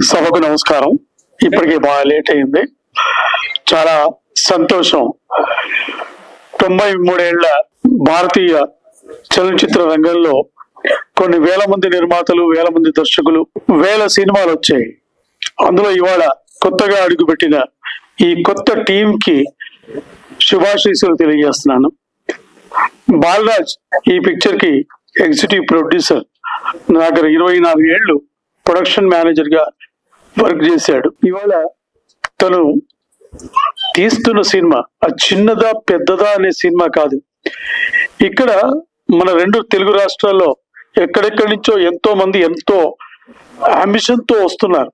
సభకు నమస్కారం. ఇప్పటికే బాగా లేట్ అయింది. చాలా సంతోషం. 93 ఏళ్ల భారతీయ చలనచిత్ర రంగంలో కొన్ని వేల మంది నిర్మాతలు, వేల మంది దర్శకులు, వేల సినిమాలు వచ్చాయి. అందులో ఇవాళ కొత్తగా అడుగుపెట్టిన ఈ కొత్త టీం కి శుభాశీస్సులు తెలియజేస్తున్నాను. బాలరాజ్ ఈ పిక్చర్ కి ఎగ్జిక్యూటివ్ ప్రొడ్యూసర్. నా దగ్గర 24 ఏళ్ళు ప్రొడక్షన్ మేనేజర్ గా వర్క్ చేశాడు. ఇవాళ తను తీస్తున్న సినిమా అది చిన్నదా పెద్దదా అనే సినిమా కాదు. ఇక్కడ మన 2 తెలుగు రాష్ట్రాల్లో ఎక్కడెక్కడి నుంచో ఎంతో మంది ఎంతో అంబిషన్ తో వస్తున్నారు.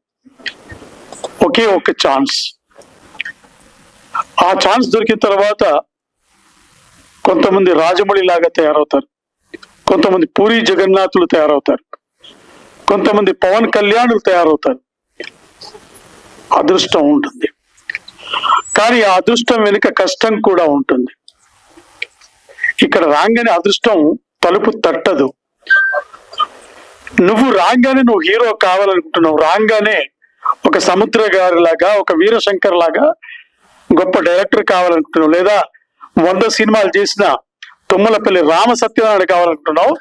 ఒకే ఒక ఛాన్స్. ఆ ఛాన్స్ దొరికిన తర్వాత కొంతమంది రాజమౌళి లాగా తయారవుతారు, కొంతమంది పూరి జగన్నాథులు తయారవుతారు, కొంతమంది పవన్ కళ్యాణులు తయారవుతారు. అదృష్టం ఉంటుంది, కానీ ఆ అదృష్టం వెనుక కష్టం కూడా ఉంటుంది. ఇక్కడ రాగానే అదృష్టం తలుపు తట్టదు. నువ్వు రాగానే నువ్వు హీరో కావాలనుకుంటున్నావు, రాగానే ఒక సముద్ర గారి లాగా, ఒక వీరశంకర్ లాగా గొప్ప డైరెక్టర్ కావాలనుకుంటున్నావు, లేదా 100 సినిమాలు చేసిన తుమ్మలపల్లి రామ సత్యనారాయణ కావాలనుకుంటున్నావు,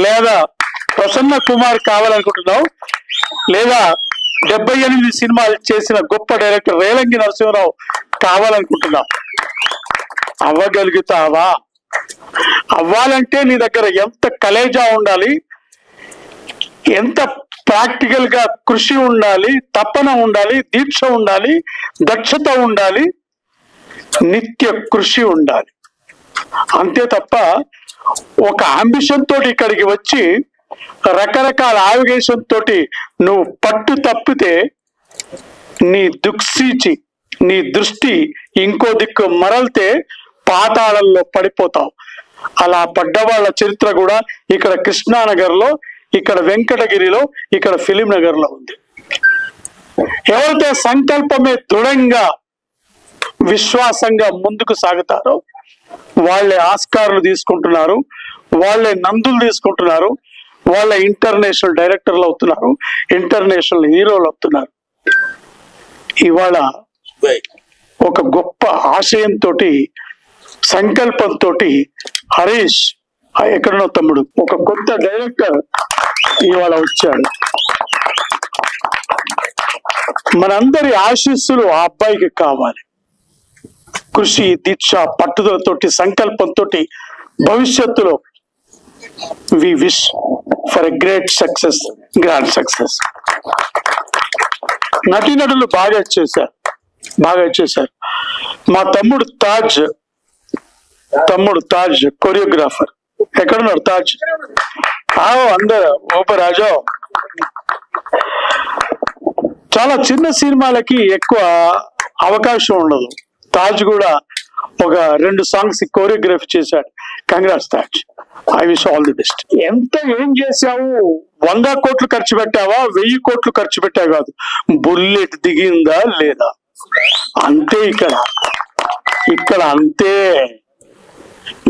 లేదా ప్రసన్న కుమార్ కావాలనుకుంటున్నావు, లేదా 78 సినిమాలు చేసిన గొప్ప డైరెక్టర్ రేలంగి నరసింహరావు కావాలనుకుంటున్నావు. అవ్వగలుగుతావా? అవ్వాలంటే నీ దగ్గర ఎంత కలేజా ఉండాలి, ఎంత ప్రాక్టికల్ గా కృషి ఉండాలి, తపన ఉండాలి, దీక్ష ఉండాలి, దక్షత ఉండాలి, నిత్య కృషి ఉండాలి. అంతే తప్ప ఒక అంబిషన్ తోటి ఇక్కడికి వచ్చి రకరకాల ఆవిగేషన్ తోటి నువ్వు పట్టు తప్పితే నీ దుక్సీచి, నీ దృష్టి ఇంకో దిక్కు మరల్తే పాతాళంలో పడిపోతావు. అలా పడ్డవాళ్ళ చరిత్ర కూడా ఇక్కడ కృష్ణానగర్ లో, ఇక్కడ వెంకటగిరిలో, ఇక్కడ ఫిలిం నగర్ లో ఉంది. ఎవరైతే సంకల్పమే దృఢంగా విశ్వాసంగా ముందుకు సాగుతారో వాళ్ళే ఆస్కార్లు తీసుకుంటున్నారు, వాళ్ళే నందులు తీసుకుంటున్నారు, వాళ్ళ ఇంటర్నేషనల్ డైరెక్టర్లు అవుతున్నారు, ఇంటర్నేషనల్ హీరోలు అవుతున్నారు. ఇవాళ ఒక గొప్ప ఆశయంతో, సంకల్పంతో హరీష్ ఎక్కడనో తమ్ముడు ఒక కొత్త డైరెక్టర్ ఇవాళ వచ్చాడు. మనందరి ఆశీస్సులు ఆ అబ్బాయికి కావాలి. కృషి, దీక్ష, పట్టుదలతోటి, సంకల్పంతో భవిష్యత్తులో we wish for a great success, grand success. నటీనటులు బాగా చేశారు. మా తమ్ముడు తాజ్ కొరియోగ్రాఫర్. ఎక్కడున్నారు తాజ్? అందరు ఓపరాజో. చాలా చిన్న సినిమాలకి ఎక్కువ అవకాశం ఉండదు. తాజ్ కూడా ఒక 2 సాంగ్స్ కోరియోగ్రఫీ చేశాడు. Congrats Taj, I wish all the best. ఏం చేశావు? 100 కోట్లు ఖర్చు పెట్టావా, 1000 కోట్లు ఖర్చు పెట్టావు కాదు, బుల్లెట్ దిగిందా లేదా అంతే. ఇక్కడ అంతే.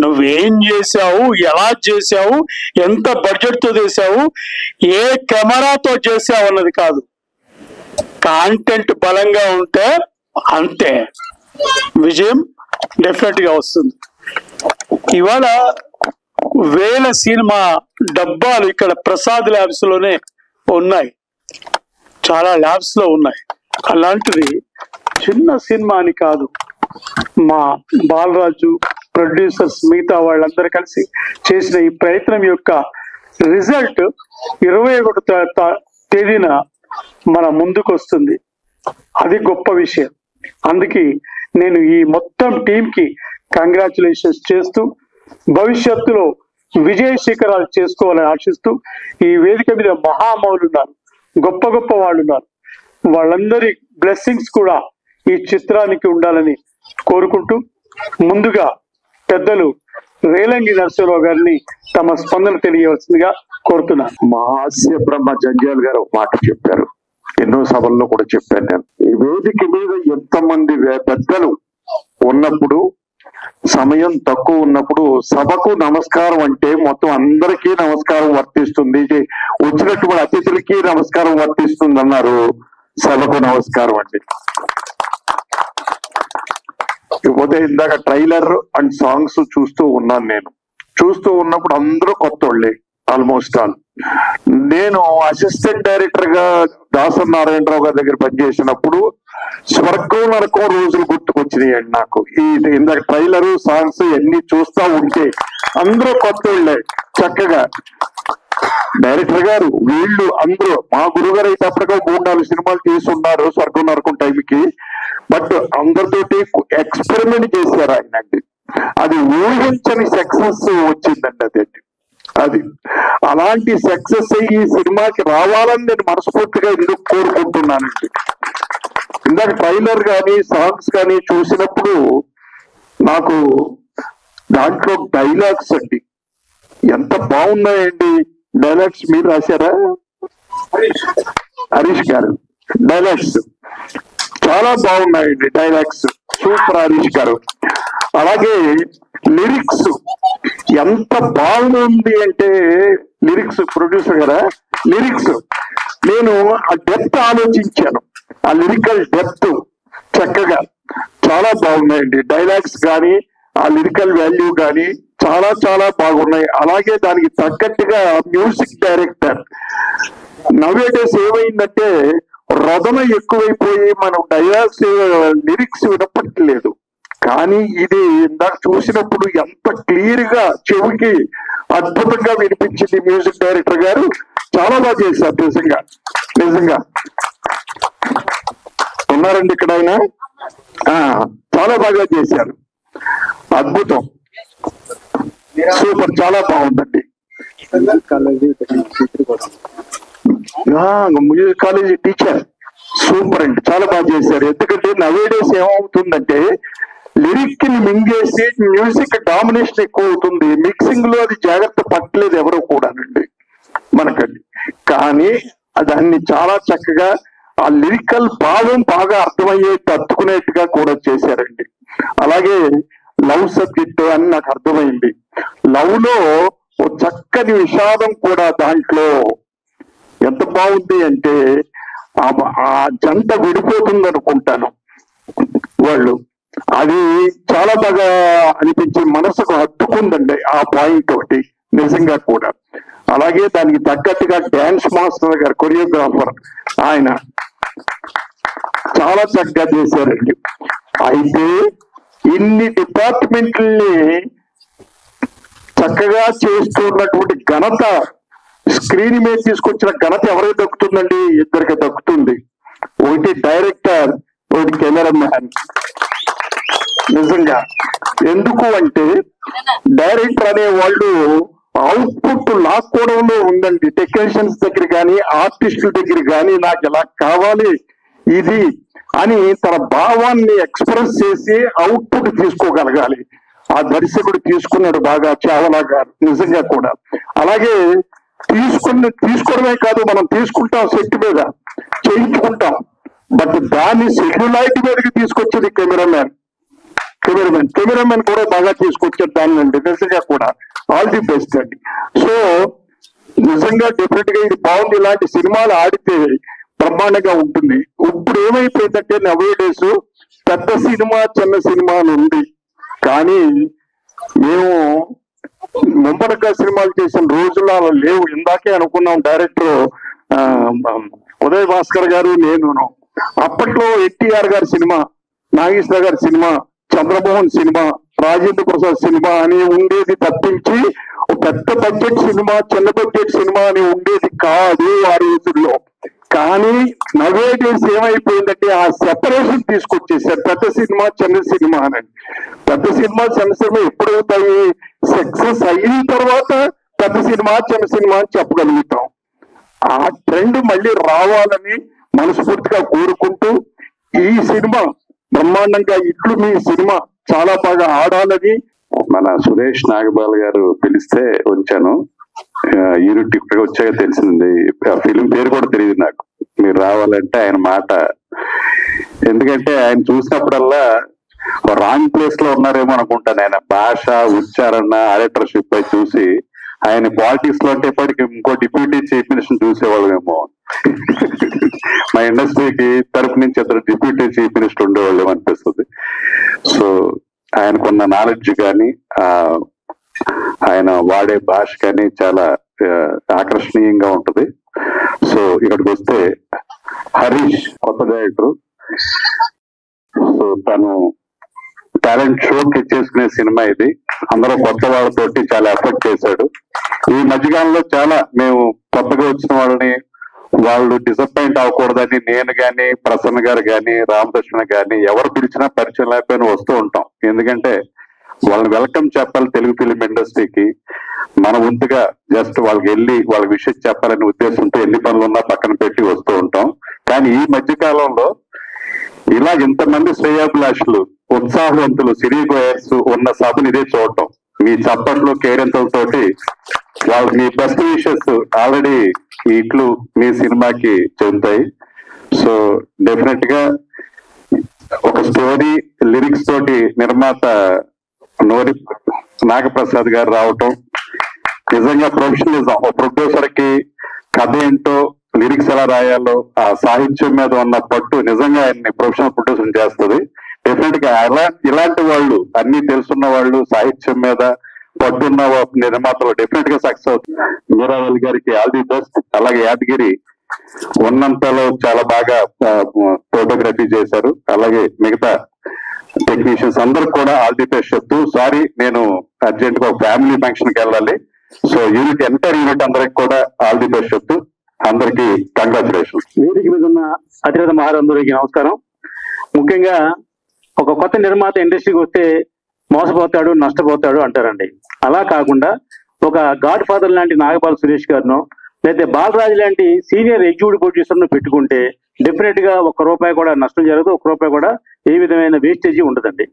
నువ్వేం చేశావు, ఎలా చేశావు, ఎంత బడ్జెట్ తో చేశావు, ఏ కెమెరాతో చేశావు అన్నది కాదు. కాంటెంట్ బలంగా ఉంటే అంతే, విజయం డెఫినెట్ గా వస్తుంది. ఇవాళ వేల సినిమా డబ్బాలు ఇక్కడ ప్రసాద్ ల్యాబ్స్ లోనే ఉన్నాయి, చాలా ల్యాబ్స్ లో ఉన్నాయి. అలాంటిది చిన్న సినిమా అని కాదు. మా బాలరాజు, ప్రొడ్యూసర్స్, మిగతా వాళ్ళందరూ కలిసి చేసిన ఈ ప్రయత్నం యొక్క రిజల్ట్ 21వ తేదీన మన ముందుకు వస్తుంది. అది గొప్ప విషయం. అందుకే నేను ఈ మొత్తం టీం కి కంగ్రాచులేషన్స్ చేస్తూ, భవిష్యత్తులో విజయ శిఖరాలు చేసుకోవాలని ఆశిస్తూ, ఈ వేదిక మీద మహామౌలు ఉన్నారు, గొప్ప గొప్ప వాళ్ళు ఉన్నారు. వాళ్ళందరి బ్లెస్సింగ్స్ కూడా ఈ చిత్రానికి ఉండాలని కోరుకుంటూ, ముందుగా పెద్దలు రేలంగి నరసింహరావు గారిని తమ స్పందన తెలియవలసిందిగా కోరుతున్నాను. మా హాస్య బ్రహ్మ జంజాల్ గారు ఒక మాట చెప్పారు, ఎన్నో సభల్లో కూడా చెప్పాను నేను. ఈ వేదిక మీద ఎంతమంది పెద్దలు ఉన్నప్పుడు, సమయం తక్కువ ఉన్నప్పుడు సభకు నమస్కారం అంటే మొత్తం అందరికీ నమస్కారం వర్తిస్తుంది, వచ్చినటువంటి అతిథులకి నమస్కారం వర్తిస్తుంది అన్నారు. సభకు నమస్కారం అండి. ఇకపోతే ఇందాక ట్రైలర్ అండ్ సాంగ్స్ చూస్తూ ఉన్నాను. నేను చూస్తూ ఉన్నప్పుడు అందరూ కొత్త వాళ్ళే ఆల్మోస్ట్ ఆల్. నేను అసిస్టెంట్ డైరెక్టర్ గా దాసరి నారాయణరావు గారి దగ్గర పనిచేసినప్పుడు స్వర్గం నరకం రోజులు గుర్తుకొచ్చినాయండి నాకు. ఈ ఇందాక ట్రైలర్ సాంగ్స్ ఎన్ని చూస్తా ఉంటే అందరూ కొత్త వాళ్ళే. చక్కగా డైరెక్టర్ గారు వీళ్ళు అందరూ మా గురుగారు అయితే అప్పటికే 3-4 సినిమాలు చేసి ఉన్నారు స్వర్గం నరకం టైంకి. బట్ అందరితోటి ఎక్స్పెరిమెంట్ చేశారు ఆయన అండి. అది ఊహించని సక్సెస్ వచ్చిందండి అదండి. అది అలాంటి సక్సెస్ ఈ సినిమాకి రావాలని నేను మనస్ఫూర్తిగా ఎందుకు కోరుకుంటున్నానండి. ఇందాక ట్రైలర్ కానీ సాంగ్స్ కానీ చూసినప్పుడు నాకు దాంట్లో డైలాగ్స్ అండి ఎంత బాగున్నాయండి. డైలాగ్స్ మీరు రాశారా? హరీష్ గారు డైలాగ్స్ చాలా బాగున్నాయండి. డైలాగ్స్ సూపర్ హరీష్ గారు. అలాగే లిరిక్స్ ఎంత బాగుంది అంటే లిరిక్స్ ప్రొడ్యూసర్ గారా లిరిక్స్ నేను ఆ డెప్త్ ఆలోచించాను. ఆ లిరికల్ డెప్త్ చక్కగా చాలా బాగున్నాయండి. డైలాగ్స్ కానీ ఆ లిరికల్ వాల్యూ కానీ చాలా చాలా బాగున్నాయి. అలాగే దానికి తగ్గట్టుగా మ్యూజిక్ డైరెక్టర్ నవేడేస్ ఏమైందంటే రొదన ఎక్కువైపోయి మనం డైలాగ్స్ లిరిక్స్ వినపట్లేదు. కానీ ఇది ఇందాక చూసినప్పుడు ఎంత క్లియర్ గా చెవికి అద్భుతంగా వినిపించింది. మ్యూజిక్ డైరెక్టర్ గారు చాలా బాగా చేశారు. నిజంగా నిజంగా ఉన్నారండి ఇక్కడ ఆయన. చాలా బాగా చేశారు. అద్భుతం సూపర్ చాలా బాగుందండి. మ్యూజిక్ కాలేజీ టీచర్ సూపర్ అండి చాలా బాగా చేశారు. ఎందుకంటే నవేడేస్ ఏమవుతుందంటే లిరిక్ ని మింగేసి మ్యూజిక్ డామినేషన్ ఎక్కువ అవుతుంది. మిక్సింగ్ లో అది జాగ్రత్త పట్టలేదు ఎవరు కూడానండి మనకండి. కానీ దాన్ని చాలా చక్కగా ఆ లిరికల్ భావం బాగా అర్థమయ్యేట్టు అత్తుకునేట్టుగా కూడా చేశారండి. అలాగే లవ్ సబ్జెక్ట్ అని నాకు అర్థమైంది. లవ్ లో ఓ చక్కని విషాదం కూడా దాంట్లో ఎంత బాగుంది అంటే ఆ జంట విడిపోతుంది అనుకుంటాను వాళ్ళు. అది చాలా బాగా అనిపించి మనసుకు హత్తుకుందండి ఆ పాయింట్ ఒకటి నిజంగా కూడా. అలాగే దానికి తగ్గట్టుగా డాన్స్ మాస్టర్ గారు కొరియోగ్రాఫర్ ఆయన చాలా చక్కగా చేశారండి. అయితే ఇన్ని డిపార్ట్మెంట్లని చక్కగా చేస్తున్నటువంటి ఘనత స్క్రీన్ మీద తీసుకొచ్చిన ఘనత ఎవరికి దక్కుతుందండి? ఇద్దరికి దక్కుతుంది. ఒకటి డైరెక్టర్, ఒకటి కెమెరామ్యాన్. నిజంగా ఎందుకు అంటే డైరెక్టర్ అనే వాళ్ళు అవుట్పుట్ లాక్కోవడంలో ఉందండి. టెక్నీషియన్స్ దగ్గర కానీ ఆర్టిస్టుల దగ్గర కానీ నాకు ఇలా కావాలి ఇది అని తన భావాన్ని ఎక్స్ప్రెస్ చేసి అవుట్పుట్ తీసుకోగలగాలి. ఆ దర్శకుడు తీసుకున్నాడు బాగా చావలా గారు నిజంగా కూడా. అలాగే తీసుకోవడమే కాదు మనం తీసుకుంటాం సెట్ మీద చేయించుకుంటాం. బట్ దాన్ని సెల్యులైట్ మీదకి తీసుకొచ్చేది కెమెరామెన్ కూడా బాగా తీసుకొచ్చారు దాన్ని అండి నిజంగా కూడా. ఆల్ ది బెస్ట్ అండి. సో నిజంగా డెఫినెట్ గా ఇది బాగుంది. ఇలాంటి సినిమాలు ఆడితే బ్రహ్మాండంగా ఉంటుంది. ఇప్పుడు ఏమైపోయిందంటే నవేడేస్ పెద్ద సినిమా చిన్న సినిమా అని ఉంది. కానీ మేము ముంబరగా సినిమాలు చేసిన రోజుల్లో అలా లేవు. ఇందాకే అనుకున్నాం డైరెక్టర్ ఉదయ్ భాస్కర్ గారు నేను. అప్పట్లో ఎన్టీఆర్ గారి సినిమా, నాగేశ్వర గారి cinema, Chandramohan cinema, Rajendra Prasad cinema అని ఉండేది తప్పించి పెద్ద బడ్జెట్ సినిమా చిన్న బడ్జెట్ సినిమా అని ఉండేది కాదు ఆ రోజుల్లో. కానీ నవేడేస్ ఏమైపోయిందంటే ఆ సెపరేషన్ తీసుకొచ్చేసారు. పెద్ద సినిమా చిన్న సినిమా అని. పెద్ద సినిమా చిన్న సినిమా ఎప్పుడవుతాయి? సక్సెస్ అయిన తర్వాత పెద్ద సినిమా చిన్న సినిమా అని చెప్పగలుగుతాం. ఆ ట్రెండ్ మళ్ళీ రావాలని మనస్ఫూర్తిగా కోరుకుంటూ ఈ సినిమా బ్రహ్మాండంగా ఇట్లు మీ సినిమా చాలా బాగా ఆడాలని. మన సురేష్ నాగబాల్ గారు పిలిస్తే వచ్చాను. యూనిట్ ఇప్పటికి వచ్చాక తెలిసింది. ఫిలిం పేరు కూడా తెలియదు నాకు. మీరు రావాలంటే ఆయన మాట, ఎందుకంటే ఆయన చూసినప్పుడల్లా రాంగ్ ప్లేస్ లో ఉన్నారేమో అనుకుంటాను. ఆయన భాష, ఉచ్చారణ, డైరెక్టర్షిప్ పై చూసి ఆయన పాలిటిక్స్ లో అంటే ఇప్పటికి ఇంకో డిప్యూటీ చీఫ్ మినిస్టర్ చూసేవాళ్ళమేమో. మా ఇండస్ట్రీకి తరపు నుంచి ఇద్దరు డిప్యూటీ చీఫ్ మినిస్టర్ ఉండేవాళ్ళు అనిపిస్తుంది. సో ఆయనకున్న నాలెడ్జ్ కానీ ఆయన వాడే భాష కానీ చాలా ఆకర్షణీయంగా ఉంటది. సో ఇక్కడికి వస్తే హరీష్ కొత్త డైరెక్టర్. సో తను టాలెంట్ షోకి చేసుకునే సినిమా ఇది. అందరూ కొత్త వాళ్ళతోటి చాలా ఎఫర్ట్ చేశాడు. ఈ మధ్యకాలంలో చాలా మేము కొత్తగా వచ్చిన వాళ్ళని వాళ్ళు డిసప్పాయింట్ అవ్వకూడదని నేను గాని, ప్రసన్న గారు గాని, రామకృష్ణ గాని ఎవరు పిలిచినా పరిచయం లేకపోయినా వస్తూ ఉంటాం. ఎందుకంటే వాళ్ళని వెల్కమ్ చెప్పాలి తెలుగు ఫిలిం ఇండస్ట్రీకి. మన వంతుగా జస్ట్ వాళ్ళకి వెళ్ళి వాళ్ళ విషయం చెప్పాలనే ఉద్దేశంతో ఎన్ని పనులు ఉన్నా పక్కన పెట్టి వస్తూ ఉంటాం. కానీ ఈ మధ్య కాలంలో ఇలా ఇంతమంది శ్రేయాభిలాషులు, ఉత్సాహవంతులు, సినీ గోయర్స్ ఉన్న సభను ఇదే చూడటం. మీ చప్పట్లు, కేరింతలతోటి వాళ్ళకి మీ బెస్ట్ విషెస్ ఆల్రెడీ ఇట్లు మీ సినిమాకి చెందుతాయి. సో డెఫినెట్ గా ఒక స్టోరీ లిరిక్స్ తోటి నిర్మాత నోరి నాగప్రసాద్ గారు రావటం నిజంగా ప్రొఫెషనలిజం. ఒక ప్రొడ్యూసర్ కి కథ ఏంటో, లిరిక్స్ ఎలా రాయాలో, ఆ సాహిత్యం మీద ఉన్న పట్టు నిజంగా ఆయన్ని ప్రొఫెషనల్ ప్రొడ్యూసర్ చేస్తుంది. డెఫినెట్ గా ఇలాంటి వాళ్ళు, అన్ని తెలుసున్న వాళ్ళు, సాహిత్యం మీద పట్టున్న నిర్మాతలు డెఫినెట్ గా సక్సెస్ అవుతుంది. మీరావళి గారికి ఆల్ ది బెస్ట్. అలాగే యాదగిరి ఉన్నంతలో చాలా బాగా ఫోటోగ్రఫీ చేశారు. అలాగే మిగతా టెక్నీషియన్స్ అందరికి కూడా ఆల్ ది బెస్ట్ చెప్తూ, సారీ నేను అర్జెంట్ గా ఫ్యామిలీ ఫంక్షన్ కి వెళ్ళాలి. సో యూనిట్ ఎంటైర్ యూనిట్ అందరికి కూడా ఆల్ ది బెస్ట్ చెప్తూ అందరికి కంగ్రాచులేషన్. వేదిక మీద ఉన్న అతిరథ మహారందరికి నమస్కారం. ముఖ్యంగా ఒక కొత్త నిర్మాత ఇండస్ట్రీకి వస్తే మోసపోతాడు, నష్టపోతాడు అంటారండి. అలా కాకుండా ఒక గాడ్ ఫాదర్ లాంటి నాగపాల్ సురేష్ గారినో లేదా బాలరాజు లాంటి సీనియర్ ఎగ్జిక్యూటివ్ ప్రొడ్యూసర్ను పెట్టుకుంటే డెఫినెట్ గా ₹1 కూడా నష్టం జరగదు, ₹1 కూడా ఏ విధమైన వేస్టేజీ ఉండదండి.